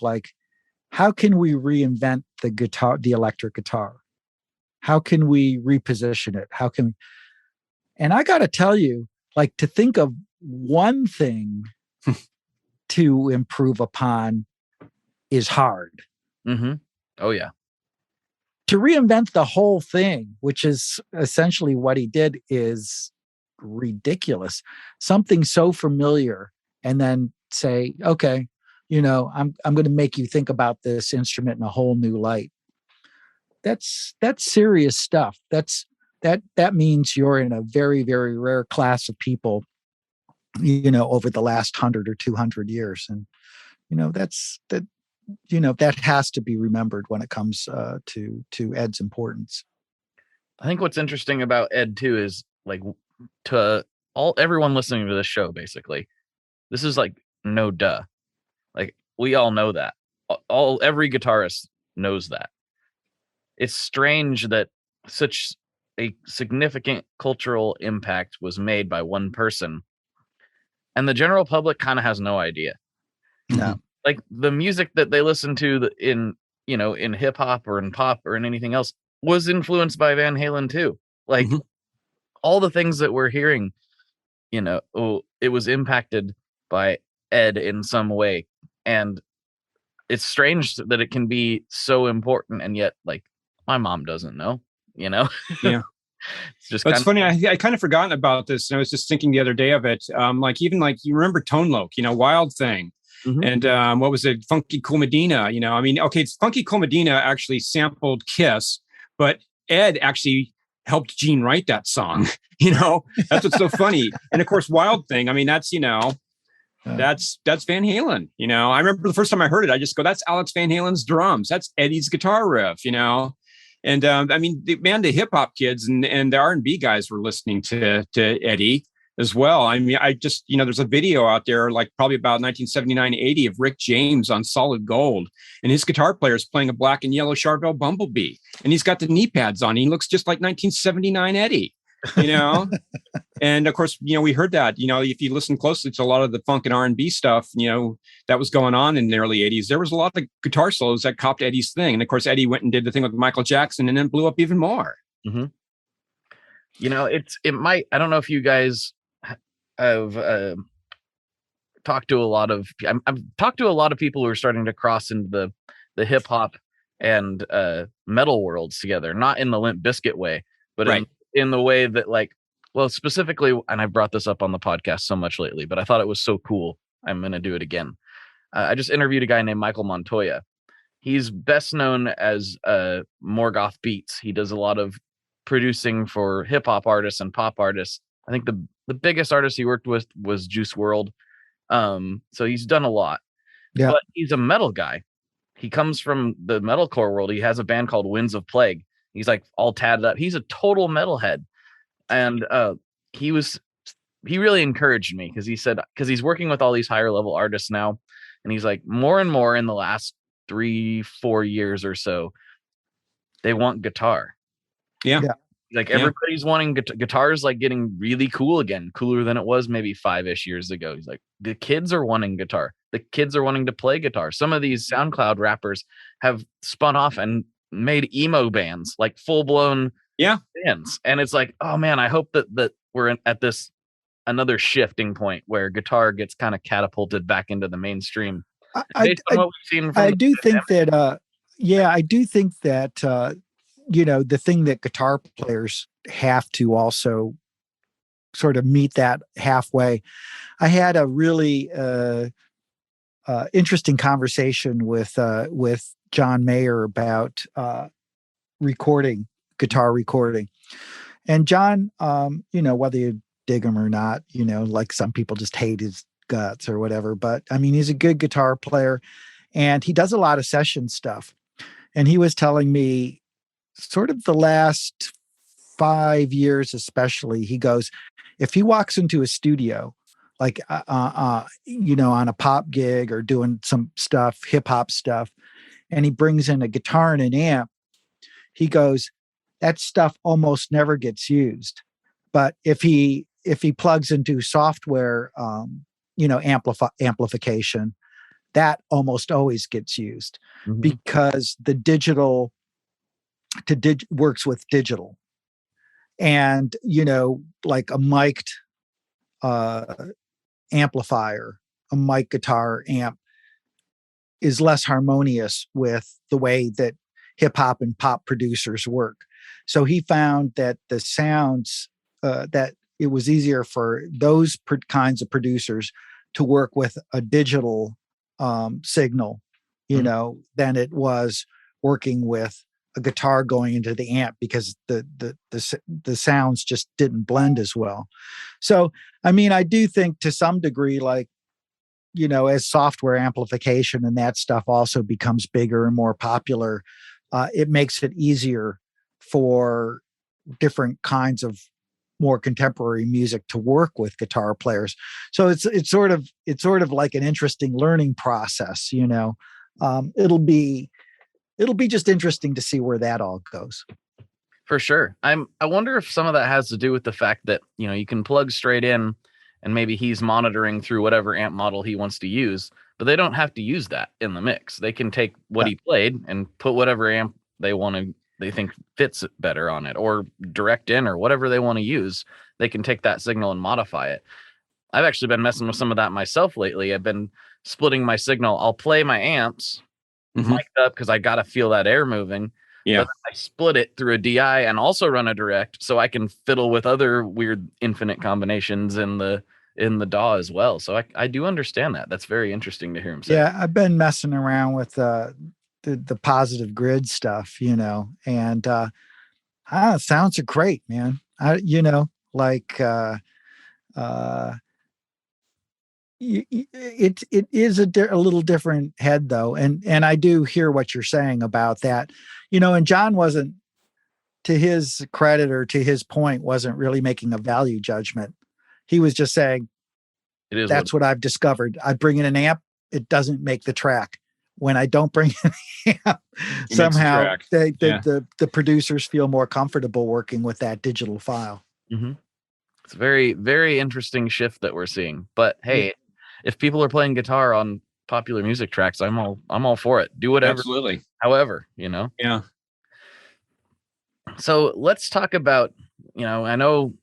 how can we reinvent the electric guitar? How can we reposition it? And I got to tell you, like, to think of one thing to improve upon is hard. Mm-hmm. Oh, yeah. To reinvent the whole thing, which is essentially what he did, is ridiculous. Something so familiar, and then say, okay, I'm going to make you think about this instrument in a whole new light. That's serious stuff. That means you're in a very, very rare class of people, over the last 100 or 200 years. And, that has to be remembered when it comes to Ed's importance. I think what's interesting about Ed too is, like, to everyone listening to this show, basically, this is like no duh. Like, we all know that. Every guitarist knows that. It's strange that such a significant cultural impact was made by one person, and the general public kind of has no idea. No. Like, the music that they listen to in hip hop or in pop or in anything else was influenced by Van Halen too. Like, all the things that we're hearing, it was impacted by Ed in some way. And it's strange that it can be so important, and yet, like, my mom doesn't know, Yeah. It's just It's funny. I kind of forgotten about this. And I was just thinking the other day of it. Even you remember Tone Loc, Wild Thing. Mm-hmm. And what was it? Funky Cool Medina. It's Funky Cool Medina actually sampled Kiss, but Ed actually helped Gene write that song. That's what's so funny. And of course, Wild Thing. That's that's Van Halen. I remember the first time I heard it, I just go, "That's Alex Van Halen's drums. That's Eddie's guitar riff." And the hip hop kids and the R&B guys were listening to Eddie as well. There's a video out there, like probably about 1979-80, of Rick James on Solid Gold, and his guitar player is playing a black and yellow Charvel Bumblebee, and he's got the knee pads on. He looks just like 1979 Eddie, And of course, we heard that, if you listen closely to a lot of the funk and R&B stuff, that was going on in the early 80s. There was a lot of guitar solos that copied Eddie's thing. And of course, Eddie went and did the thing with Michael Jackson and then blew up even more. Mm-hmm. I don't know if you guys have talked to a lot of, I've talked to a lot of people who are starting to cross into the hip hop and metal worlds together, not in the Limp Bizkit way, but right. in the way that, specifically, and I brought this up on the podcast so much lately, but I thought it was so cool, I'm going to do it again. I just interviewed a guy named Michael Montoya. He's best known as Morgoth Beats. He does a lot of producing for hip hop artists and pop artists. I think the biggest artist he worked with was Juice WRLD. So he's done a lot. Yeah. But he's a metal guy. He comes from the metalcore world. He has a band called Winds of Plague. He's like all tatted up. He's a total metalhead. And he really encouraged me, because he's working with all these higher level artists now. And he's like, more and more in the last 3-4 years or so, they want guitar. Yeah. Like, everybody's wanting guitars, like, getting really cool again, cooler than it was maybe 5-ish years ago. He's like, the kids are wanting guitar. The kids are wanting to play guitar. Some of these SoundCloud rappers have spun off and made emo bands, like full blown bands. And it's like, oh man, I hope that we're at this another shifting point where guitar gets kind of catapulted back into the mainstream. I do think that the thing that guitar players have to also sort of meet that halfway. I had a really interesting conversation with John Mayer about guitar recording. And John, whether you dig him or not, like some people just hate his guts or whatever, but he's a good guitar player and he does a lot of session stuff. And he was telling me, sort of the last 5 years, especially, he goes, if he walks into a studio, like, on a pop gig or doing some stuff, hip hop stuff, and he brings in a guitar and an amp, he goes, that stuff almost never gets used. But if he plugs into software, amplification, that almost always gets used, because the digital works with digital. And, like a mic'd amplifier, a mic guitar amp is less harmonious with the way that hip hop and pop producers work. So he found that the sounds, that it was easier for those kinds of producers to work with a digital signal, than it was working with a guitar going into the amp, because the sounds just didn't blend as well. So, I mean, I do think to some degree, like, as software amplification and that stuff also becomes bigger and more popular, it makes it easier for different kinds of more contemporary music to work with guitar players. So it's sort of like an interesting learning process. It'll be just interesting to see where that all goes. For sure. I wonder if some of that has to do with the fact that, you can plug straight in and maybe he's monitoring through whatever amp model he wants to use, but they don't have to use that in the mix. They can take what he played and put whatever amp they think fits it better on it, or direct in, or whatever they want to use. They can take that signal and modify it. I've actually been messing with some of that myself lately. I've been splitting my signal. I'll play my amps mic'd up because I got to feel that air moving. Yeah. But I split it through a DI and also run a direct, so I can fiddle with other weird infinite combinations in the DAW as well. So I do understand that. That's very interesting to hear him say. Yeah, I've been messing around with the positive grid stuff, and sounds are great, man. It is a little different head though, and I do hear what you're saying about that, and John wasn't, to his credit or to his point, wasn't really making a value judgment. He was just saying, that's what I've discovered. I bring in an amp, it doesn't make the track. When I don't bring an amp, somehow the producers feel more comfortable working with that digital file. Mm-hmm. It's a very, very interesting shift that we're seeing. But hey, if people are playing guitar on popular music tracks, I'm all for it. Do whatever. Absolutely. However, Yeah. So let's talk about, I know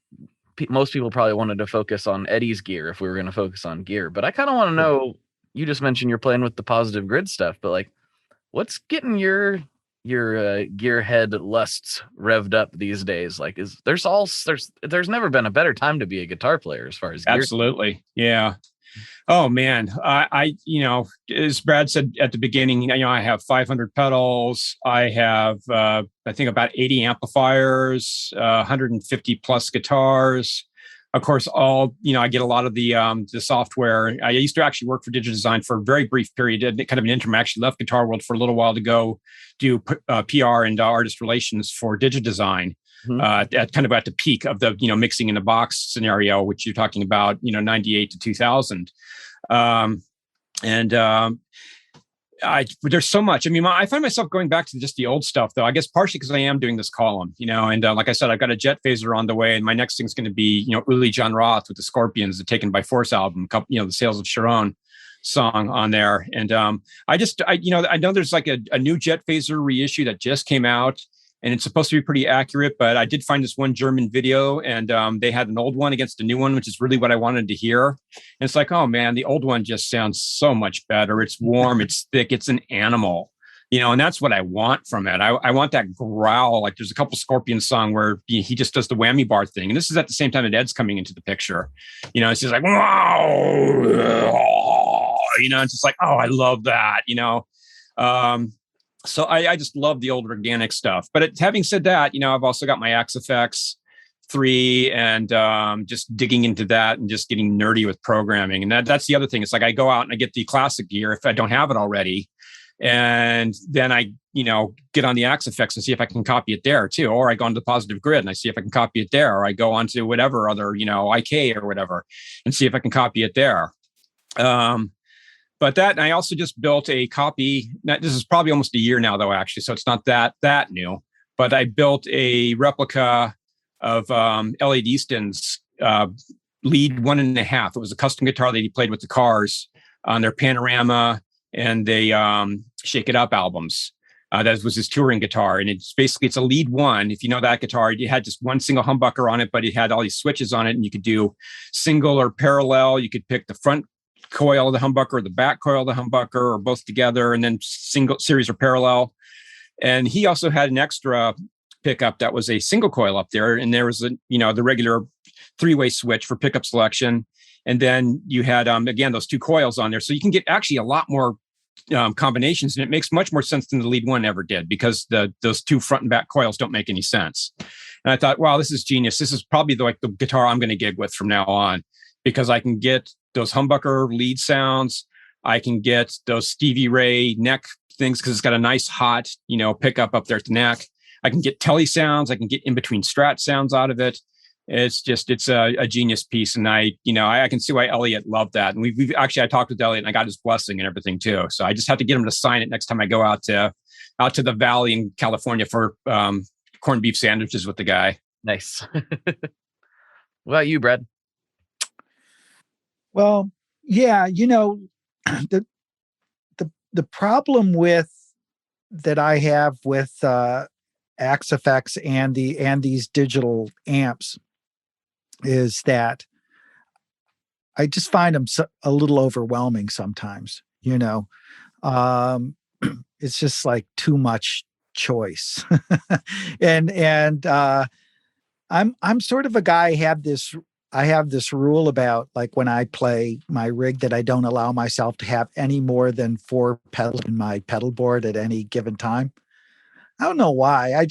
most people probably wanted to focus on Eddie's gear if we were going to focus on gear, but I kind of want to know, you just mentioned you're playing with the positive grid stuff, but like, what's getting your gearhead lusts revved up these days? Like, there's never been a better time to be a guitar player as far as gear. Absolutely. Yeah. Oh man. I as Brad said at the beginning, I have 500 pedals. I have, I think about 80 amplifiers, 150 plus guitars. Of course, I get a lot of the software. I used to actually work for Digital Design for a very brief period, kind of an interim. I actually left Guitar World for a little while to go do PR and artist relations for Digital Design. At kind of at the peak of the mixing in the box scenario, which you're talking about, 98 to 2000. There's so much. I mean, I find myself going back to just the old stuff, though. I guess partially because I am doing this column, and like I said, I've got a Jet Phaser on the way, and my next thing's going to be, Uli John Roth with the Scorpions, the Taken by Force album, the Sales of Sharon song on there. And I know there's like a new Jet Phaser reissue that just came out, and it's supposed to be pretty accurate, but I did find this one German video, and they had an old one against a new one, which is really what I wanted to hear. And it's like, oh man, the old one just sounds so much better. It's warm, it's thick, it's an animal, and that's what I want from it. I want that growl. Like there's a couple Scorpion song where he just does the whammy bar thing. And this is at the same time that Ed's coming into the picture. It's just like, wow, it's just like, oh, I love that, So I just love the old organic stuff. But having said that, I've also got my Axe FX 3 and just digging into that and just getting nerdy with programming. And that's the other thing. It's like I go out and I get the classic gear if I don't have it already. And then I, get on the Axe FX and see if I can copy it there too. Or I go onto the Positive Grid and I see if I can copy it there. Or I go onto whatever other, IK or whatever and see if I can copy it there. But and I also just built a copy. This is probably almost a year now, though, actually. So it's not that new. But I built a replica of Elliot Easton's lead 1.5. It was a custom guitar that he played with the Cars on their Panorama and they Shake It Up albums. That was his touring guitar. And it's a lead one. If you know that guitar, it had just one single humbucker on it, but it had all these switches on it. And you could do single or parallel. You could pick the front coil of the humbucker or the back coil of the humbucker or both together, and then single series or parallel. And he also had an extra pickup that was a single coil up there. And there was the regular 3-way switch for pickup selection. And then you had, again, those 2 coils on there. So you can get actually a lot more combinations, and it makes much more sense than the lead one ever did, because those 2 front and back coils don't make any sense. And I thought, wow, this is genius. This is probably the guitar I'm going to gig with from now on, because I can get those humbucker lead sounds. I can get those Stevie Ray neck things because it's got a nice hot, pickup up there at the neck. I can get telly sounds. I can get in between strat sounds out of it. It's a genius piece. And I can see why Elliot loved that. And I talked with Elliot and I got his blessing and everything too. So I just have to get him to sign it next time I go out to the Valley in California for corned beef sandwiches with the guy. Nice. What about you, Brad? Well, yeah, the problem that I have with Axe effects and these digital amps is that I just find them a little overwhelming sometimes. It's just like too much choice, and I'm sort of a guy. I have this rule about, like, when I play my rig, that I don't allow myself to have any more than 4 pedals in my pedal board at any given time. I don't know why.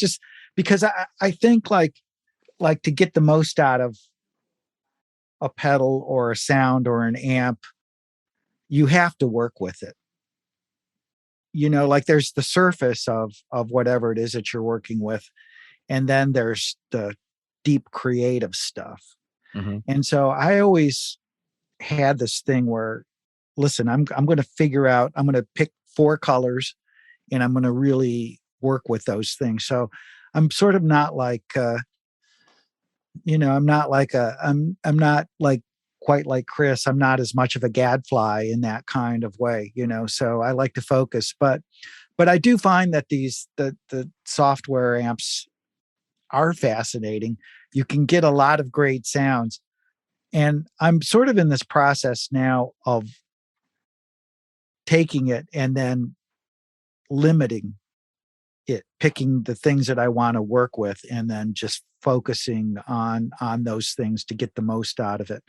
Because I think like to get the most out of a pedal or a sound or an amp, you have to work with it. Like there's the surface of whatever it is that you're working with. And then there's the deep creative stuff. Mm-hmm. And so I always had this thing where, listen, I'm going to pick 4 colors and I'm going to really work with those things. So I'm sort of not like, I'm not like quite like Chris. I'm not as much of a gadfly in that kind of way, so I like to focus, but I do find that the software amps are fascinating. You can get a lot of great sounds. And I'm sort of in this process now of taking it and then limiting it, picking the things that I want to work with, and then just focusing on those things to get the most out of it.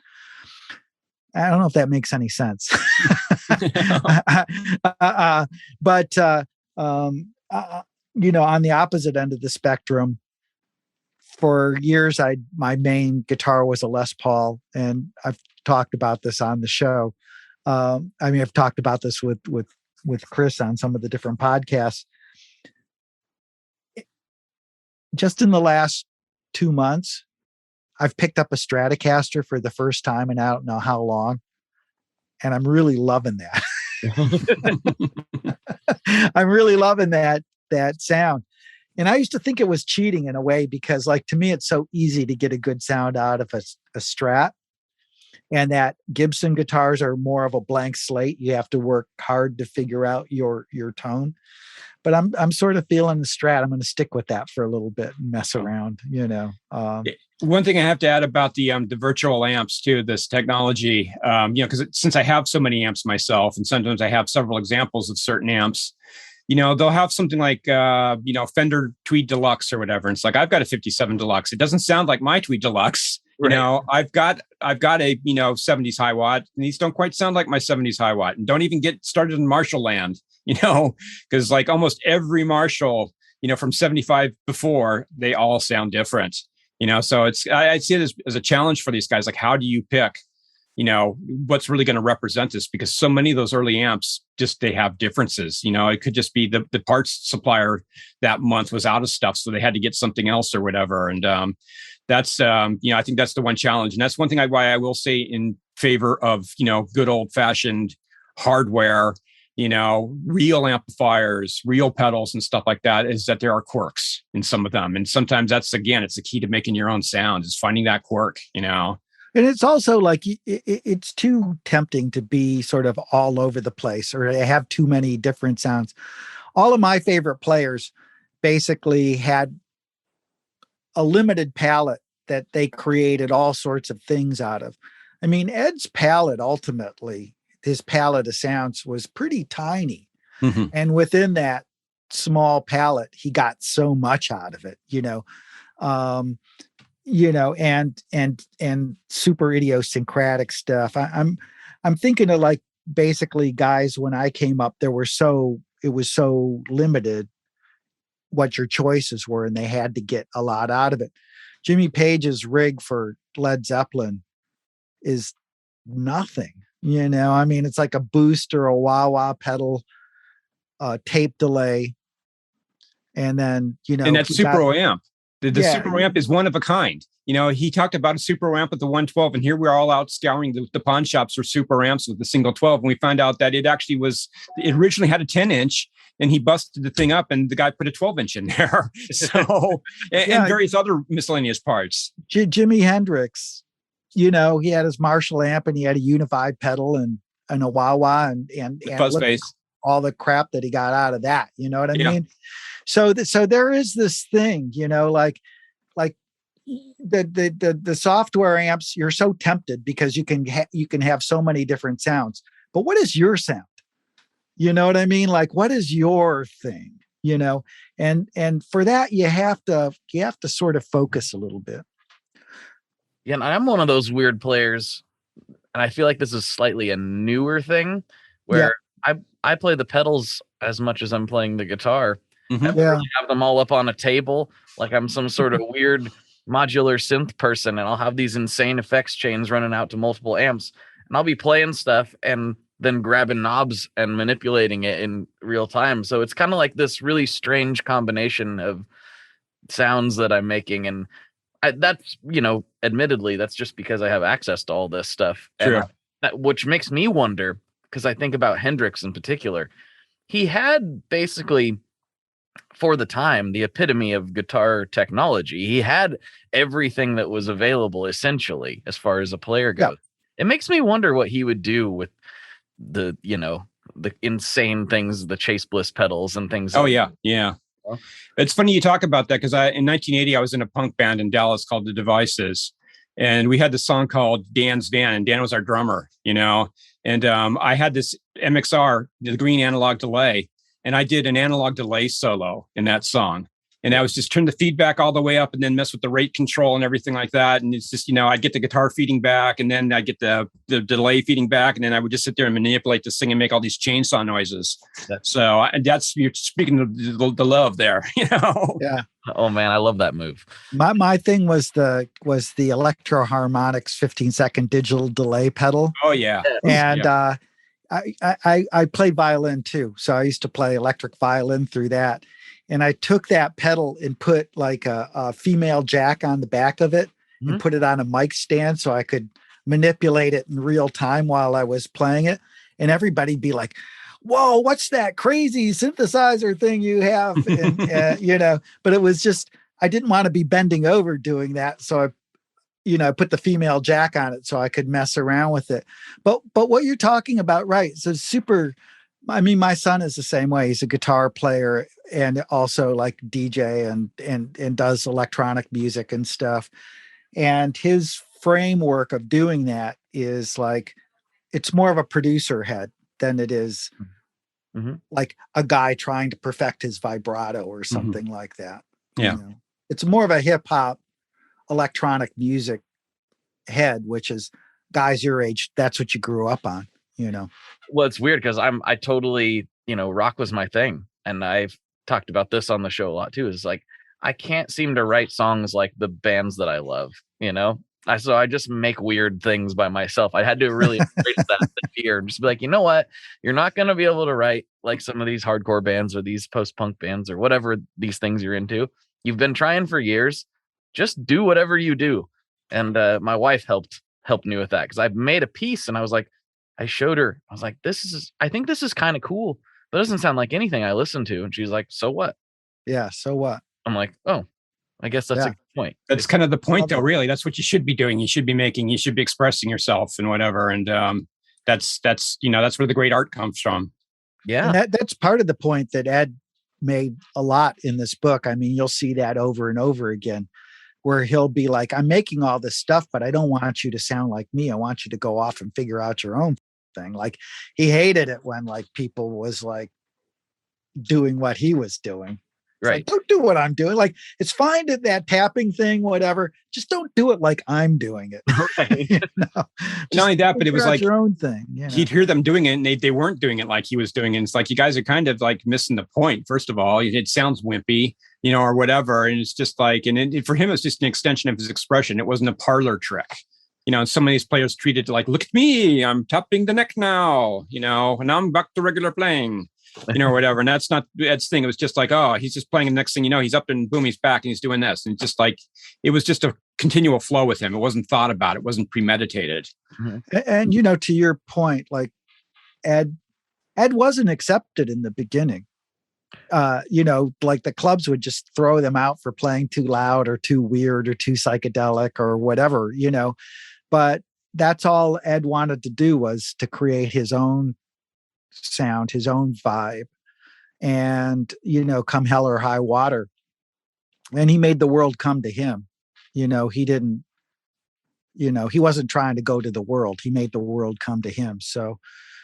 I don't know if that makes any sense. But on the opposite end of the spectrum, for years, my main guitar was a Les Paul, and I've talked about this on the show. I've talked about this with Chris on some of the different podcasts. Just in the last 2 months, I've picked up a Stratocaster for the first time in I don't know how long, and I'm really loving that. I'm really loving that sound. And I used to think it was cheating in a way, because, like, to me, it's so easy to get a good sound out of a Strat, and that Gibson guitars are more of a blank slate. You have to work hard to figure out your tone. But I'm sort of feeling the Strat. I'm going to stick with that for a little bit and mess around, One thing I have to add about the virtual amps too, this technology, because since I have so many amps myself, and sometimes I have several examples of certain amps, they'll have something like, Fender Tweed Deluxe or whatever. And it's like, I've got a 57 Deluxe. It doesn't sound like my Tweed Deluxe. Right. I've got a 70s high watt, and these don't quite sound like my 70s high watt. And don't even get started in Marshall land, because like almost every Marshall, from 75 before, they all sound different, so I see it as a challenge for these guys. Like, how do you pick, what's really going to represent this? Because so many of those early amps, they have differences. It could just be the parts supplier that month was out of stuff, so they had to get something else or whatever. And that's, I think that's the one challenge. And that's one thing why I will say in favor of, good old fashioned hardware, real amplifiers, real pedals and stuff like that, is that there are quirks in some of them. And sometimes that's, again, it's the key to making your own sound, is finding that quirk, And it's also like, it's too tempting to be sort of all over the place, or to have too many different sounds. all of my favorite players basically had a limited palette that they created all sorts of things out of. I mean, Ed's palette, ultimately, his palette of sounds was pretty tiny. Mm-hmm. And within that small palette, he got so much out of it, and super idiosyncratic stuff. I'm thinking of like basically guys when I came up, it was so limited what your choices were, and they had to get a lot out of it. Jimmy Page's rig for Led Zeppelin is nothing, I mean, it's like a boost or a wah-wah pedal, tape delay, and then and that super amp. The super amp is one of a kind. He talked about a super amp with the 112, and here we're all out scouring the pawn shops for super amps with the single 12, and we found out that it originally had a 10-inch, and he busted the thing up, and the guy put a 12-inch in there. So, and various other miscellaneous parts. Jimi Hendrix, he had his Marshall amp, and he had a unified pedal and a wah-wah and fuzz bass. All the crap that he got out of that. You know what I mean? So there is this thing, like the software amps, you're so tempted because you can have so many different sounds. But what is your sound? You know what I mean? Like, what is your thing? And for that you have to sort of focus a little bit. Yeah, and I'm one of those weird players, and I feel like this is slightly a newer thing where I play the pedals as much as I'm playing the guitar. Mm-hmm. I really have them all up on a table like I'm some sort of weird modular synth person, and I'll have these insane effects chains running out to multiple amps, and I'll be playing stuff and then grabbing knobs and manipulating it in real time. So it's kind of like this really strange combination of sounds that I'm making, and that's, admittedly, that's just because I have access to all this stuff. Sure. And which makes me wonder, because I think about Hendrix in particular. He had basically, for the time, the epitome of guitar technology. He had everything that was available, essentially, as far as a player goes. It makes me wonder what he would do with the insane things, the Chase Bliss pedals and things. Oh, yeah. It's funny you talk about that, because in 1980, I was in a punk band in Dallas called The Devices. And we had this song called Dan's Van, and Dan was our drummer, and I had this MXR, the green analog delay, and I did an analog delay solo in that song. And I was just turn the feedback all the way up and then mess with the rate control and everything like that. And it's just, I'd get the guitar feeding back, and then I'd get the delay feeding back. And then I would just sit there and manipulate this thing and make all these chainsaw noises. And that's, you're speaking of the love there, Yeah. Oh man, I love that move. My thing was the Electro Harmonics 15-second digital delay pedal. Oh yeah. And I played violin too. So I used to play electric violin through that. And I took that pedal and put like a female jack on the back of it and put it on a mic stand so I could manipulate it in real time while I was playing it. And everybody'd be like, whoa, what's that crazy synthesizer thing you have? And, but it was just, I didn't want to be bending over doing that. So I put the female jack on it so I could mess around with it. But what you're talking about, right? So my son is the same way. He's a guitar player and also like DJ and does electronic music and stuff. And his framework of doing that is like, it's more of a producer head than it is like a guy trying to perfect his vibrato or something like that. Yeah. It's more of a hip hop electronic music head, which is guys your age. That's what you grew up on, Well, it's weird because I totally, rock was my thing. And I've talked about this on the show a lot too. Is like, I can't seem to write songs like the bands that I love, so I just make weird things by myself. I had to really embrace that fear and just be like, you know what? You're not going to be able to write like some of these hardcore bands or these post-punk bands or whatever these things you're into. You've been trying for years. Just do whatever you do. And my wife helped me with that, because I made a piece and I was like, I showed her. I was like, I think this is kind of cool, but it doesn't sound like anything I listen to. And she's like, so what? Yeah, so what? I'm like, oh, I guess that's a good point. That's kind of the point, though, really. That's what you should be doing. You should be expressing yourself and whatever. And that's where the great art comes from. Yeah. And that's part of the point that Ed made a lot in this book. I mean, you'll see that over and over again, where he'll be like, I'm making all this stuff, but I don't want you to sound like me. I want you to go off and figure out your own thing. Like, he hated it when like people was like doing what he was doing. It's Right. like, don't do what I'm doing. Like, it's fine to that tapping thing, whatever. Just don't do it like I'm doing it. Right. You know? Not only that, but it was figure out like your own thing. You know? he'd hear them doing it and they weren't doing it like he was doing it. And it's like, you guys are kind of like missing the point. First of all, it sounds wimpy, or whatever. And it's just like, and for him, it was just an extension of his expression. It wasn't a parlor trick. And some of these players treated it like, look at me, I'm tapping the neck now, and now I'm back to regular playing. Whatever. And that's not Ed's thing. It was just like, oh, he's just playing. The next thing you know, he's up and boom, he's back and he's doing this. And just like, it was just a continual flow with him. It wasn't thought about. It wasn't premeditated. Mm-hmm. And, to your point, like Ed wasn't accepted in the beginning. Like the clubs would just throw them out for playing too loud or too weird or too psychedelic or whatever, but that's all Ed wanted to do, was to create his own sound, his own vibe, and come hell or high water. And he made the world come to him. He didn't, he wasn't trying to go to the world. He made the world come to him. So,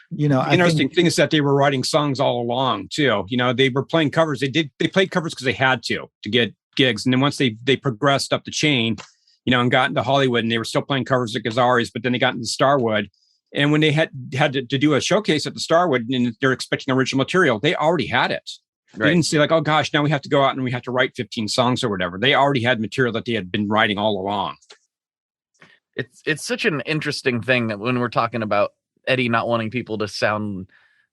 the interesting thing is that they were writing songs all along too. They were playing covers. They played covers because they had to get gigs. And then once they progressed up the chain, and got into Hollywood, and they were still playing covers at Gazzari's, but then they got into Starwood. And when they had to do a showcase at the Starwood and they're expecting original material, they already had it. Right. They didn't say like, oh gosh, now we have to go out and we have to write 15 songs or whatever. They already had material that they had been writing all along. It's such an interesting thing that when we're talking about Eddie not wanting people to sound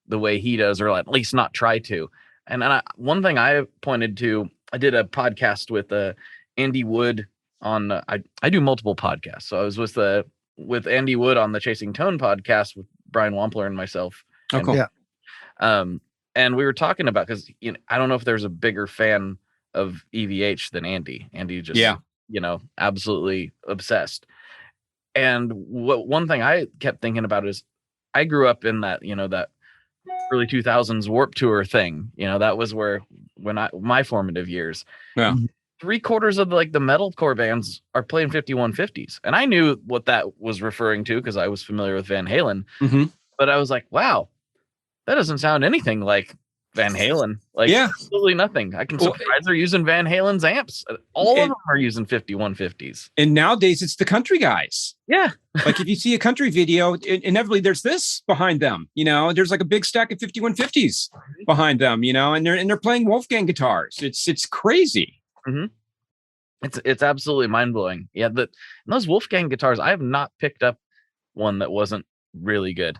the way he does, or at least not try to. And one thing I pointed to, I did a podcast with Andy Wood on, I do multiple podcasts. So I was with Andy Wood on the Chasing Tone podcast with Brian Wampler and myself. Oh, cool. Yeah. And we were talking about, because I don't know if there's a bigger fan of EVH than Andy. Andy just, absolutely obsessed. And one thing I kept thinking about is I grew up in that, that early 2000s Warped Tour thing. That was my formative years. Yeah. 3/4 of the metalcore bands are playing 5150s. And I knew what that was referring to because I was familiar with Van Halen. Mm-hmm. But I was like, wow, that doesn't sound anything like Van Halen. Absolutely nothing. I can surprise they're using Van Halen's amps. All of them are using 5150s. And nowadays it's the country guys. Yeah. Like if you see a country video, inevitably there's this behind them, there's like a big stack of 5150s behind them, and they're playing Wolfgang guitars. It's crazy. Mm-hmm. It's absolutely mind blowing. Yeah. Those Wolfgang guitars, I have not picked up one that wasn't really good.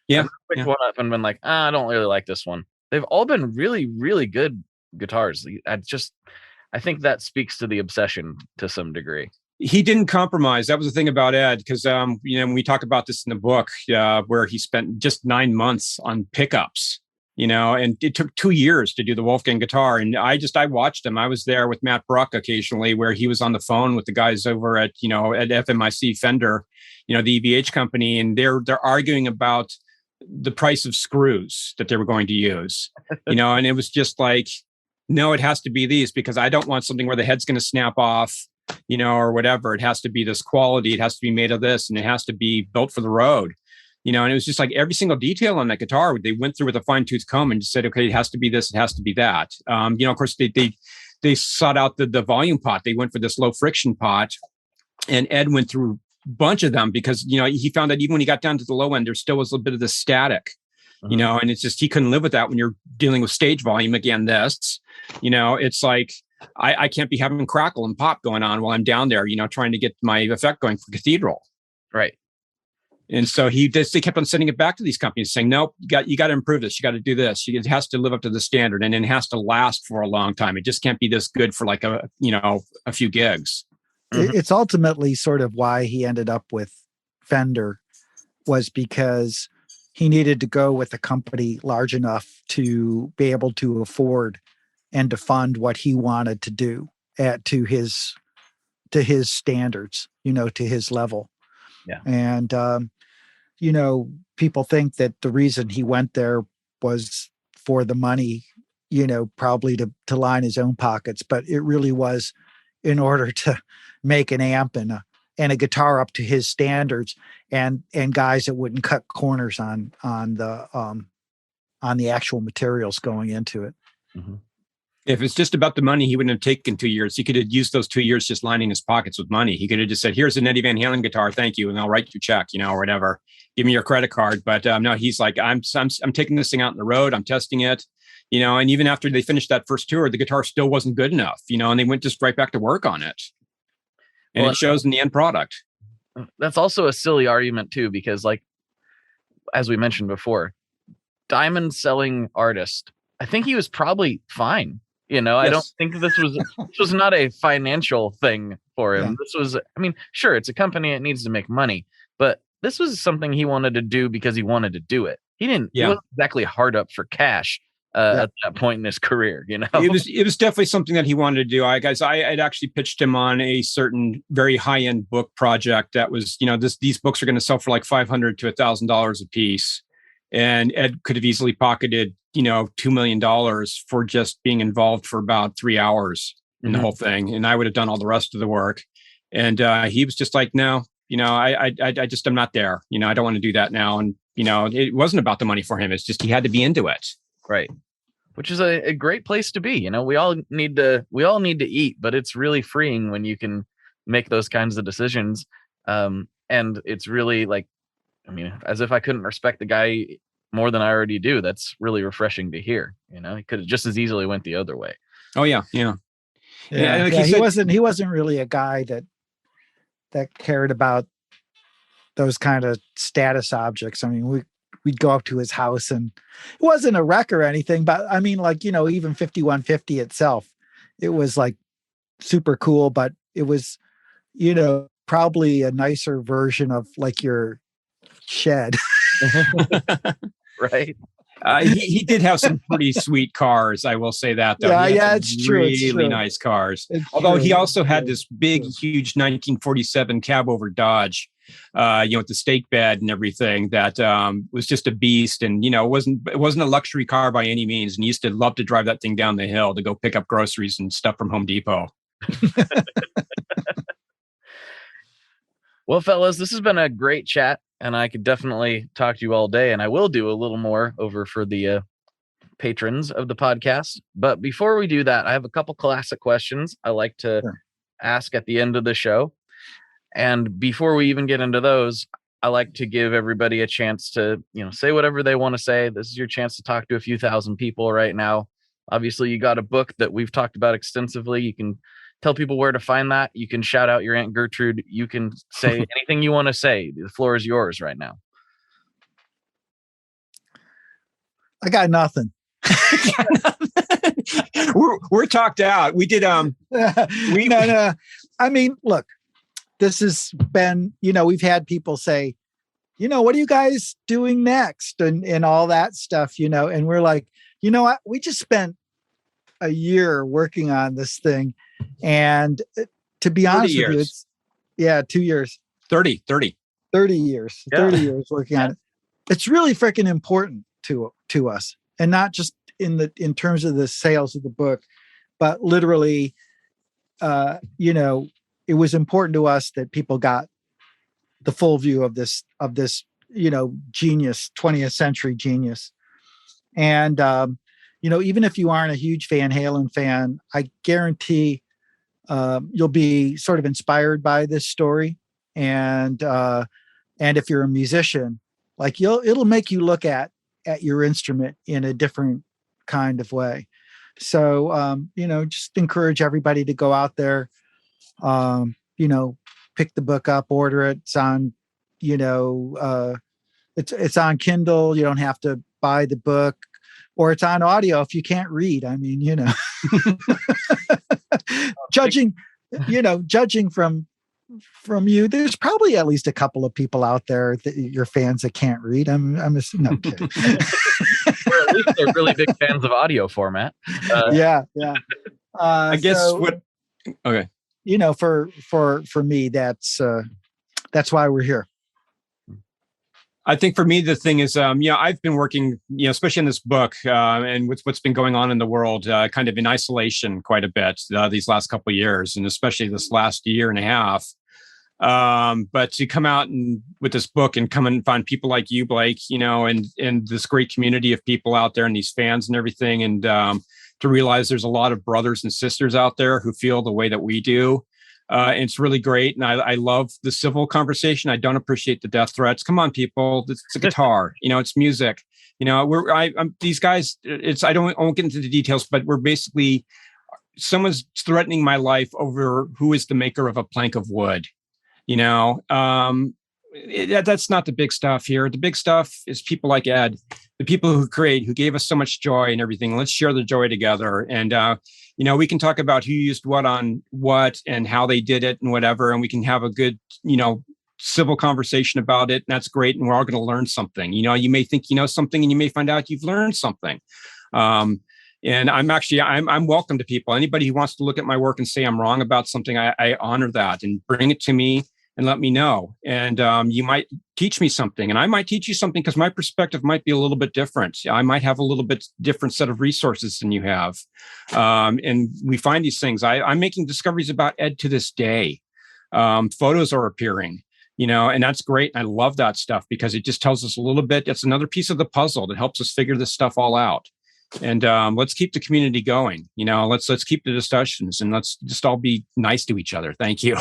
Yeah. I've picked one up and been like, I don't really like this one. They've all been really, really good guitars. I think that speaks to the obsession to some degree. He didn't compromise. That was the thing about Ed, because when we talk about this in the book, where he spent just 9 months on pickups, and it took 2 years to do the Wolfgang guitar. And I watched him. I was there with Matt Bruck occasionally, where he was on the phone with the guys over at FMIC Fender, the EVH company, and they're arguing about the price of screws that they were going to use, and it was just like, no, it has to be these, because I don't want something where the head's going to snap off, or whatever. It has to be this quality. It has to be made of this, and it has to be built for the road, and it was just like every single detail on that guitar, they went through with a fine tooth comb and just said, okay, it has to be this, it has to be that. Of course they sought out the volume pot. They went for this low friction pot, and Ed went through bunch of them because he found that even when he got down to the low end, there still was a little bit of the static, and it's just he couldn't live with that when you're dealing with stage volume. Again, it's like I can't be having crackle and pop going on while I'm down there, trying to get my effect going for Cathedral, right? And so they kept on sending it back to these companies saying, nope, you got to improve this, you got to do this, it has to live up to the standard, and it has to last for a long time. It just can't be this good for like a few gigs. It's ultimately sort of why he ended up with Fender, was because he needed to go with a company large enough to be able to afford and to fund what he wanted to do to his standards, to his level. Yeah. And, people think that the reason he went there was for the money probably to line his own pockets, but it really was in order to make an amp and a guitar up to his standards, and guys that wouldn't cut corners on the actual materials going into it. Mm-hmm. If it's just about the money, he wouldn't have taken 2 years. He could have used those 2 years just lining his pockets with money. He could have just said, "Here's an Eddie Van Halen guitar, thank you, and I'll write you a check, or whatever. Give me your credit card." But no, he's like, I'm taking this thing out on the road. I'm testing it, And even after they finished that first tour, the guitar still wasn't good enough, and they went just right back to work on it, and it shows in the end product. That's also a silly argument too, because as we mentioned before, diamond selling artist, I think he was probably fine. Yes. I don't think this was not a financial thing for him. Yeah. This was, sure, it's a company, it needs to make money, but this was something he wanted to do because he wanted to do it. He wasn't exactly hard up for cash at that point in his career, It was definitely something that he wanted to do. I had actually pitched him on a certain very high-end book project that was, these books are going to sell for like $500 to $1,000 a piece. And Ed could have easily pocketed, $2 million for just being involved for about 3 hours in the whole thing. And I would have done all the rest of the work. And he was just like, no, I just, I'm not there. I don't want to do that now. And, it wasn't about the money for him. It's just, he had to be into it. Right. Which is a great place to be. We all need to eat, but it's really freeing when you can make those kinds of decisions. And it's really as if I couldn't respect the guy more than I already do. That's really refreshing to hear. He could have just as easily went the other way. Oh yeah. Yeah. Like he wasn't really a guy that cared about those kind of status objects. We'd go up to his house, and it wasn't a wreck or anything, but even 5150 itself, it was like super cool, but it was, probably a nicer version of like your shed. Right. He did have some pretty sweet cars. I will say that, though. It's true. Really nice cars. Although he also had this big, huge 1947 cab over Dodge, with the stake bed and everything that was just a beast. And, it wasn't a luxury car by any means. And he used to love to drive that thing down the hill to go pick up groceries and stuff from Home Depot. Well, fellas, this has been a great chat, and I could definitely talk to you all day, and I will do a little more over for the patrons of the podcast. But before we do that, I have a couple classic questions I like to ask at the end of the show. And before we even get into those, I like to give everybody a chance to, say whatever they want to say. This is your chance to talk to a few thousand people right now. Obviously, you got a book that we've talked about extensively. You can tell people where to find that. You can shout out your Aunt Gertrude. You can say anything you want to say. The floor is yours right now. I got nothing. We're talked out. We did. No. Look, this has been, we've had people say, what are you guys doing next? And all that stuff, and we're like, what? We just spent a year working on this thing. And to be honest with you, 2 years. 30 years. Yeah. 30 years working on it. It's really freaking important to us. And not just in terms of the sales of the book, but literally, it was important to us that people got the full view of this, genius, 20th century genius. And, even if you aren't a huge Van Halen fan, I guarantee you'll be sort of inspired by this story. And if you're a musician, it'll make you look at your instrument in a different kind of way. So, just encourage everybody to go out there, pick the book up, order it. It's on, it's on Kindle. You don't have to buy the book, or it's on audio if you can't read. Judging from you, there's probably at least a couple of people out there that your fans that can't read. I'm no kidding. Or at least they're really big fans of audio format. Yeah. I guess okay. For me, that's why we're here. I think for me, the thing is, I've been working, especially in this book and with what's been going on in the world, kind of in isolation quite a bit these last couple of years, and especially this last year and a half. But to come out and with this book and come and find people like you, Blake, and this great community of people out there and these fans and everything, and to realize there's a lot of brothers and sisters out there who feel the way that we do. It's really great. And I love the civil conversation. I don't appreciate the death threats. Come on, people. It's a guitar, it's music. I'm these guys, I won't get into the details, but we're basically, someone's threatening my life over who is the maker of a plank of wood. That's not the big stuff here. The big stuff is people like Ed, the people who gave us so much joy and everything. Let's share the joy together. And, we can talk about who used what on what and how they did it and whatever. And we can have a good, civil conversation about it. And that's great. And we're all going to learn something. You may think you know something and you may find out you've learned something. And I'm welcome to people. Anybody who wants to look at my work and say I'm wrong about something, I honor that, and bring it to me and let me know. And you might teach me something, and I might teach you something because my perspective might be a little bit different. I might have a little bit different set of resources than you have. And we find these things. I'm making discoveries about Ed to this day. Photos are appearing, and that's great. I love that stuff because it just tells us a little bit. It's another piece of the puzzle that helps us figure this stuff all out. And let's keep the community going. Let's keep the discussions, and let's just all be nice to each other. Thank you.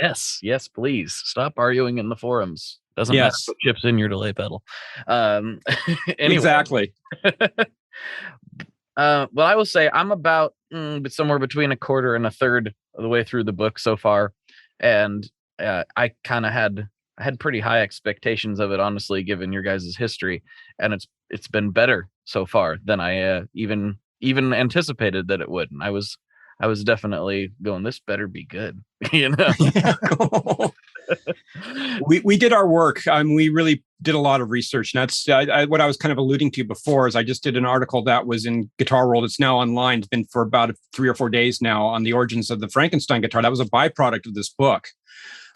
Yes, please stop arguing in the forums. Doesn't matter what chips in your delay pedal. Anyway. Exactly. Well, I will say I'm about somewhere between a quarter and a third of the way through the book so far, and I kind of had pretty high expectations of it, honestly, given your guys' history, and it's been better so far than I even anticipated that it would. And I was definitely going, this better be good, We did our work. We really did a lot of research, and that's what I was kind of alluding to before. Is I just did an article that was in Guitar World. It's now online. It's been for about 3 or 4 days now on the origins of the Frankenstein guitar. That was a byproduct of this book.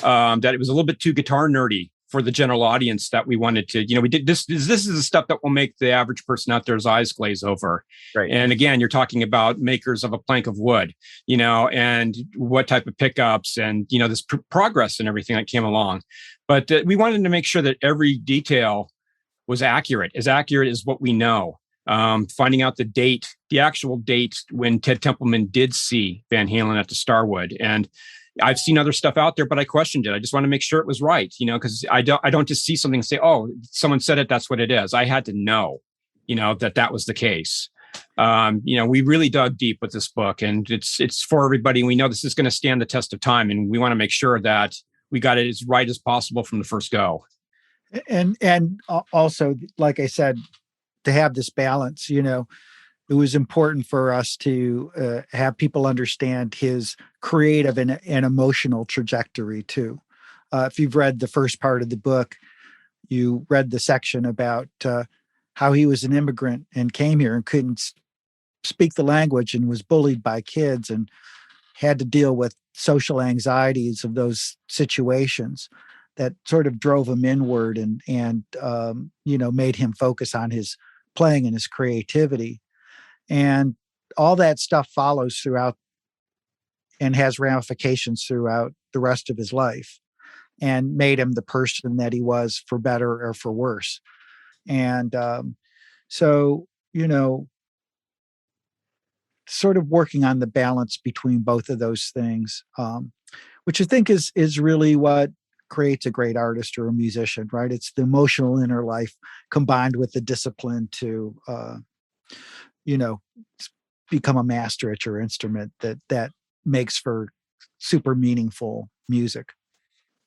That it was a little bit too guitar nerdy for the general audience that we wanted to, we did this is the stuff that will make the average person out there's eyes glaze over. Right. And again, you're talking about makers of a plank of wood, and what type of pickups and, this progress and everything that came along. But we wanted to make sure that every detail was accurate as what we know. Finding out the actual date when Ted Templeman did see Van Halen at the Starwood. And I've seen other stuff out there, but I questioned it. I just want to make sure it was right, because I don't just see something and say, oh, someone said it, that's what it is. I had to know, that was the case. We really dug deep with this book, and it's for everybody. We know this is going to stand the test of time, and we want to make sure that we got it as right as possible from the first go. And also, like I said, to have this balance, it was important for us to have people understand his creative and emotional trajectory too. If you've read the first part of the book, you read the section about how he was an immigrant and came here and couldn't speak the language and was bullied by kids and had to deal with social anxieties of those situations that sort of drove him inward and made him focus on his playing and his creativity. And all that stuff follows throughout and has ramifications throughout the rest of his life and made him the person that he was, for better or for worse. And so, sort of working on the balance between both of those things, which I think is really what creates a great artist or a musician, right? It's the emotional inner life combined with the discipline to become a master at your instrument that makes for super meaningful music.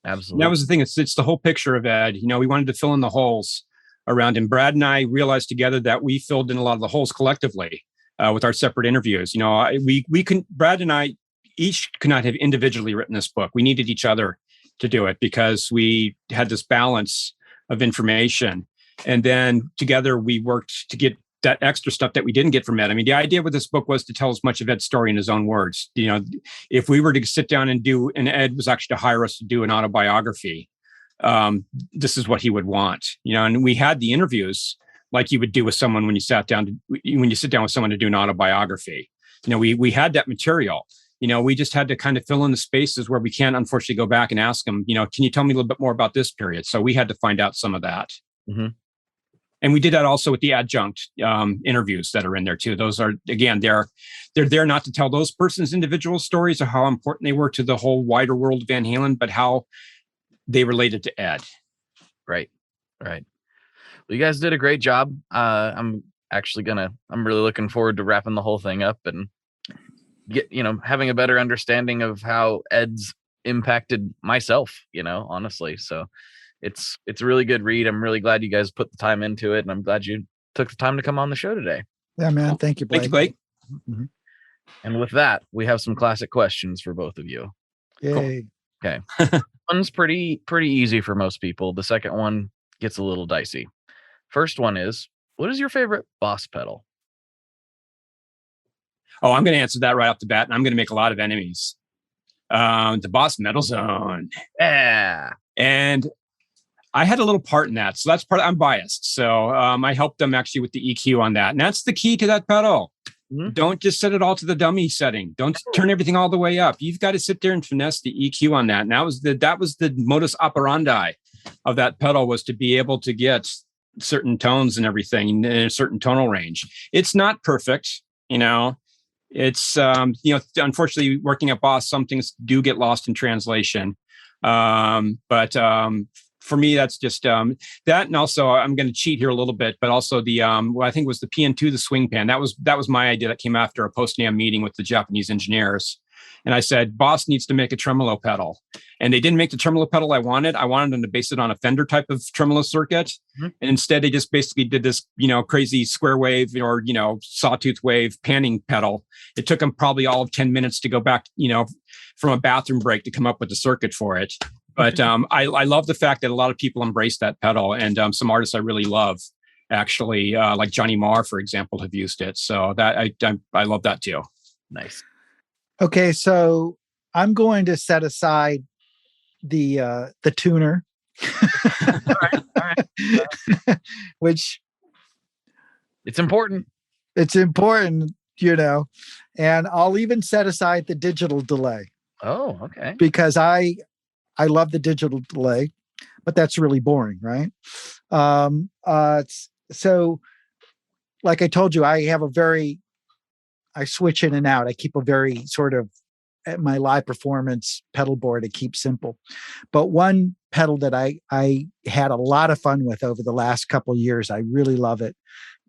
Absolutely. And that was the thing. It's the whole picture of Ed. We wanted to fill in the holes around him. Brad and I realized together that we filled in a lot of the holes collectively with our separate interviews. Brad and I each could not have individually written this book. We needed each other to do it because we had this balance of information. And then together we worked to get that extra stuff that we didn't get from Ed. I mean, the idea with this book was to tell as much of Ed's story in his own words. If we were to sit down and Ed was actually to hire us to do an autobiography, this is what he would want, and we had the interviews like you would do with someone when you sit down with someone to do an autobiography. We had that material. We just had to kind of fill in the spaces where we can't unfortunately go back and ask them, can you tell me a little bit more about this period? So we had to find out some of that. Mm-hmm. And we did that also with the adjunct interviews that are in there too. Those are, again, they're there not to tell those persons' individual stories of how important they were to the whole wider world of Van Halen, but how they related to Ed. Right. Well, you guys did a great job. I'm really looking forward to wrapping the whole thing up and having a better understanding of how Ed's impacted myself, honestly. So it's a really good read. I'm really glad you guys put the time into it, and I'm glad you took the time to come on the show today. Yeah, man. Thank you, Blake. Thank you, Blake. Mm-hmm. And with that, we have some classic questions for both of you. Yay. Cool. Okay. One's pretty easy for most people. The second one gets a little dicey. First one is, what is your favorite Boss pedal? Oh, I'm going to answer that right off the bat, and I'm going to make a lot of enemies. The Boss Metal Zone. Yeah. And I had a little part in that. So that's I'm biased. So I helped them actually with the EQ on that. And that's the key to that pedal. Mm-hmm. Don't just set it all to the dummy setting. Don't turn everything all the way up. You've got to sit there and finesse the EQ on that. And that was the modus operandi of that pedal, was to be able to get certain tones and everything in a certain tonal range. It's not perfect, It's, unfortunately, working at Boss, some things do get lost in translation. But for me, that's just that. And also, I'm going to cheat here a little bit, but also the what I think was the PN2, the swing pan. That was my idea that came after a post-NAMM meeting with the Japanese engineers. And I said, Boss needs to make a tremolo pedal. And they didn't make the tremolo pedal I wanted. I wanted them to base it on a Fender type of tremolo circuit. Mm-hmm. And instead, they just basically did this, crazy square wave or, sawtooth wave panning pedal. It took them probably all of 10 minutes to go back, from a bathroom break to come up with the circuit for it. But I love the fact that a lot of people embrace that pedal. And some artists I really love, actually, like Johnny Marr, for example, have used it. So that I love that too. Nice. Okay, so I'm going to set aside the tuner, all right. Which it's important. It's important, and I'll even set aside the digital delay. Oh, okay. Because I love the digital delay, but that's really boring, right? So, like I told you, I switch in and out. I keep a very sort of, at my live performance pedal board, I keep simple. But one pedal that I had a lot of fun with over the last couple of years, I really love it,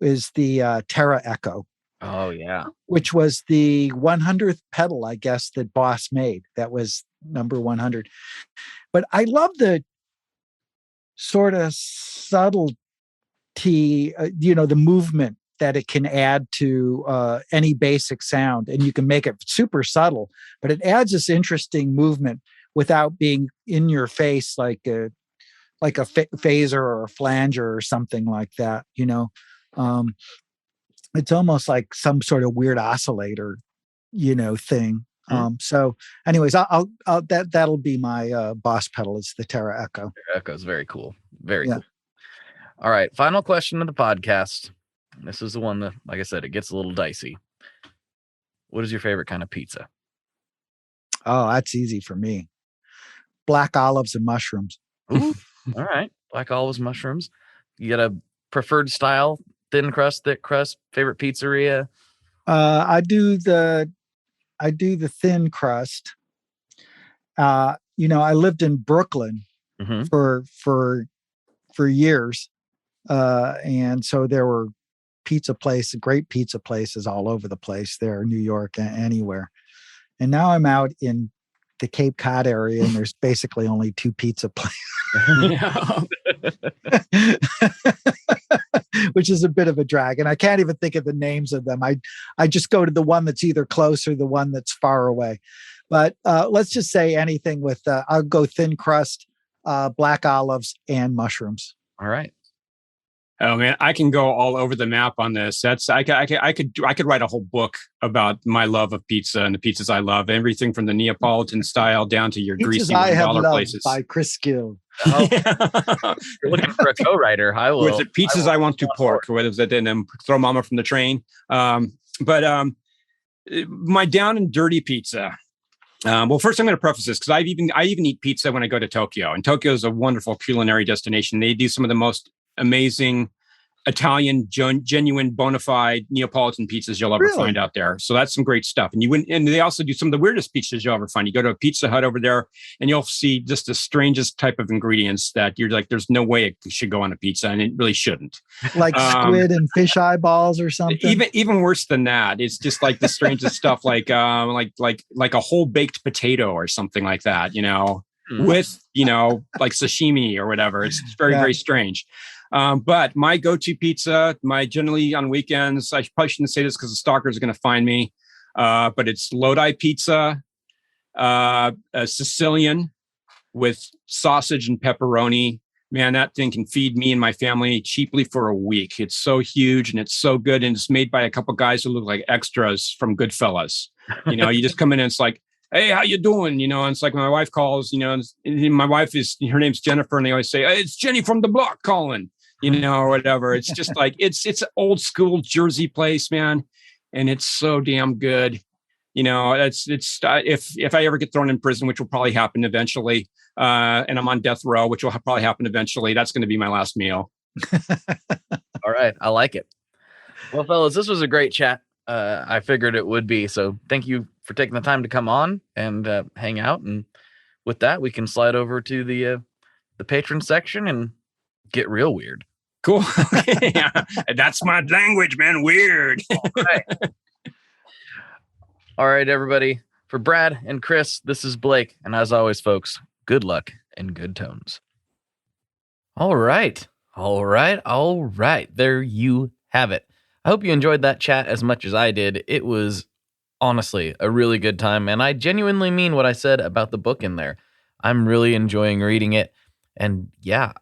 is the Terra Echo. Oh, yeah. Which was the 100th pedal, I guess, that Boss made. That was number 100. But I love the sort of subtlety, the movement that it can add to any basic sound. And you can make it super subtle, but it adds this interesting movement without being in your face like a phaser or a flanger or something like that, It's almost like some sort of weird oscillator, thing. So anyways, I'll that'll be my Boss pedal. It's the Terra Echo. Terra Echo is very cool. Very cool. All right. Final question of the podcast. This is the one that, like I said, it gets a little dicey. What is your favorite kind of pizza? Oh, that's easy for me. Black olives and mushrooms. Ooh, all right. Black olives, mushrooms. You got a preferred style? Thin crust, thick crust, favorite pizzeria? I do the thin crust. I lived in Brooklyn for years. And so there were great pizza places all over the place there, New York, anywhere. And now I'm out in the Cape Cod area, and there's basically only two pizza places. Which is a bit of a drag. And I can't even think of the names of them. I just go to the one that's either close or the one that's far away. But let's just say anything with, I'll go thin crust, black olives, and mushrooms. All right. Oh man, I can go all over the map on this. I could write a whole book about my love of pizza and the pizzas I love. Everything from the Neapolitan style down to your Pizzas greasy I Have $1 Loved places. by Chris Gill. Oh, you're looking for a co-writer. I will. Was it pizzas I want to pork? What is it? And then throw mama from the train. But my down and dirty pizza. Well, first I'm going to preface this because I even eat pizza when I go to Tokyo, and Tokyo is a wonderful culinary destination. They do some of the most amazing Italian, genuine, bona fide Neapolitan pizzas you'll ever find out there. So that's some great stuff. And they also do some of the weirdest pizzas you'll ever find. You go to a Pizza Hut over there and you'll see just the strangest type of ingredients that you're like, there's no way it should go on a pizza, and it really shouldn't. Like squid and fish eyeballs or something. Even worse than that. It's just like the strangest stuff, like a whole baked potato or something like that, with, like sashimi or whatever. It's very, very strange. But my go-to pizza, generally on weekends, I probably shouldn't say this because the stalkers are going to find me, but it's Lodi pizza, a Sicilian with sausage and pepperoni. Man, that thing can feed me and my family cheaply for a week. It's so huge and it's so good. And it's made by a couple guys who look like extras from Goodfellas. You just come in and it's like, hey, how you doing? And it's like when my wife calls, and my wife her name's Jennifer, and they always say, hey, it's Jenny from the block calling. Or whatever. It's just like, it's an old school Jersey place, man. And it's so damn good. If I ever get thrown in prison, which will probably happen eventually, and I'm on death row, which will probably happen eventually, that's going to be my last meal. All right. I like it. Well, fellas, this was a great chat. I figured it would be. So thank you for taking the time to come on and hang out. And with that, we can slide over to the patron section and get real weird. Cool. Yeah. That's my language, man. Weird. All right, everybody. For Brad and Chris, this is Blake. And as always, folks, good luck and good tones. All right. There you have it. I hope you enjoyed that chat as much as I did. It was honestly a really good time. And I genuinely mean what I said about the book in there. I'm really enjoying reading it. And yeah,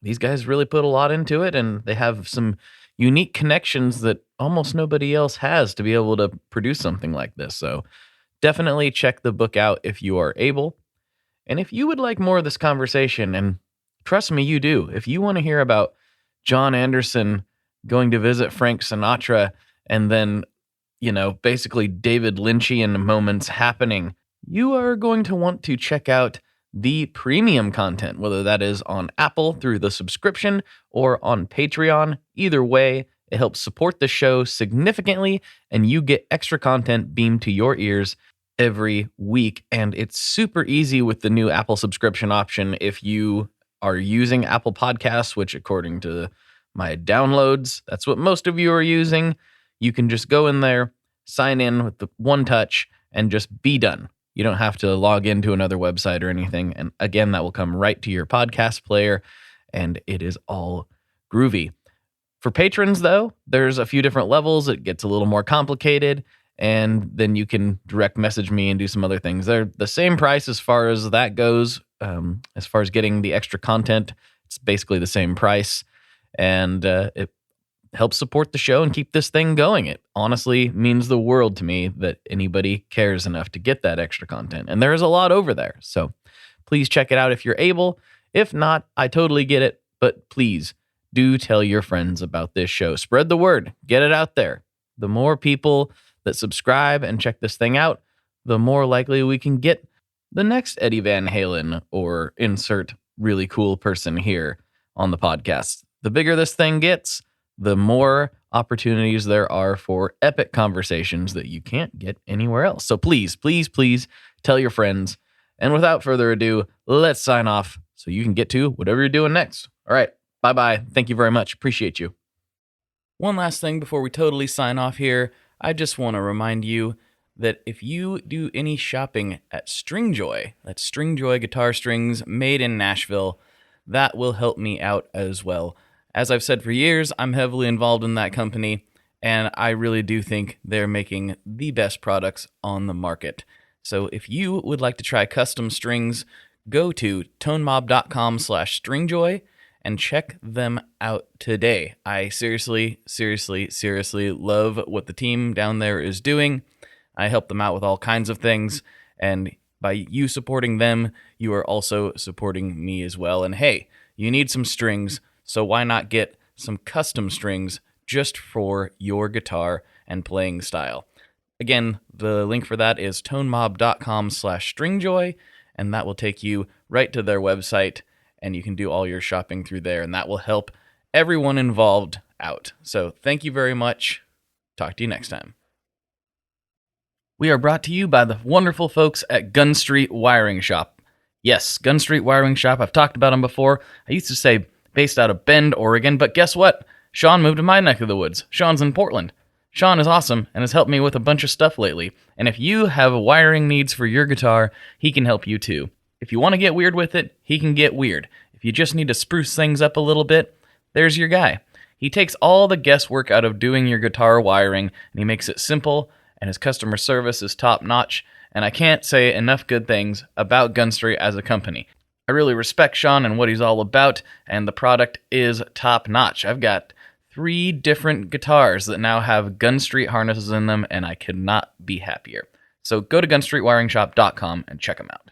these guys really put a lot into it, and they have some unique connections that almost nobody else has to be able to produce something like this. So definitely check the book out if you are able. And if you would like more of this conversation, and trust me, you do, if you want to hear about John Anderson going to visit Frank Sinatra and then, basically David Lynchian moments happening, you are going to want to check out the premium content, whether that is on Apple through the subscription or on Patreon. Either way, it helps support the show significantly, and you get extra content beamed to your ears every week. And it's super easy with the new Apple subscription option. If you are using Apple Podcasts, which according to my downloads, that's what most of you are using, you can just go in there, sign in with the one touch, and just be done. You don't have to log into another website or anything. And again, that will come right to your podcast player, and it is all groovy. For patrons, though, there's a few different levels. It gets a little more complicated, and then you can direct message me and do some other things. They're the same price as far as that goes. As far as getting the extra content, it's basically the same price, and it help support the show and keep this thing going. It honestly means the world to me that anybody cares enough to get that extra content. And there is a lot over there. So please check it out if you're able. If not, I totally get it. But please do tell your friends about this show. Spread the word. Get it out there. The more people that subscribe and check this thing out, the more likely we can get the next Eddie Van Halen or insert really cool person here on the podcast. The bigger this thing gets, the more opportunities there are for epic conversations that you can't get anywhere else. So please, please, please tell your friends. And without further ado, let's sign off so you can get to whatever you're doing next. All right. Bye-bye. Thank you very much. Appreciate you. One last thing before we totally sign off here. I just want to remind you that if you do any shopping at Stringjoy, that's Stringjoy guitar strings made in Nashville, that will help me out as well. As I've said for years, I'm heavily involved in that company, and I really do think they're making the best products on the market. So if you would like to try custom strings, go to tonemob.com/stringjoy and check them out today. I seriously love what the team down there is doing. I help them out with all kinds of things, and by you supporting them, you are also supporting me as well. And hey, you need some strings, so why not get some custom strings just for your guitar and playing style? Again, the link for that is tonemob.com/stringjoy, and that will take you right to their website, and you can do all your shopping through there, and that will help everyone involved out. So thank you very much. Talk to you next time. We are brought to you by the wonderful folks at Gun Street Wiring Shop. Yes, Gun Street Wiring Shop. I've talked about them before. I used to say based out of Bend, Oregon, but guess what? Sean moved to my neck of the woods. Sean's in Portland. Sean is awesome and has helped me with a bunch of stuff lately. And if you have wiring needs for your guitar, he can help you too. If you want to get weird with it, he can get weird. If you just need to spruce things up a little bit, there's your guy. He takes all the guesswork out of doing your guitar wiring, and he makes it simple, and his customer service is top-notch, and I can't say enough good things about Gun Street as a company. I really respect Sean and what he's all about, and the product is top-notch. I've got 3 different guitars that now have Gun Street harnesses in them, and I could not be happier. So go to gunstreetwiringshop.com and check them out.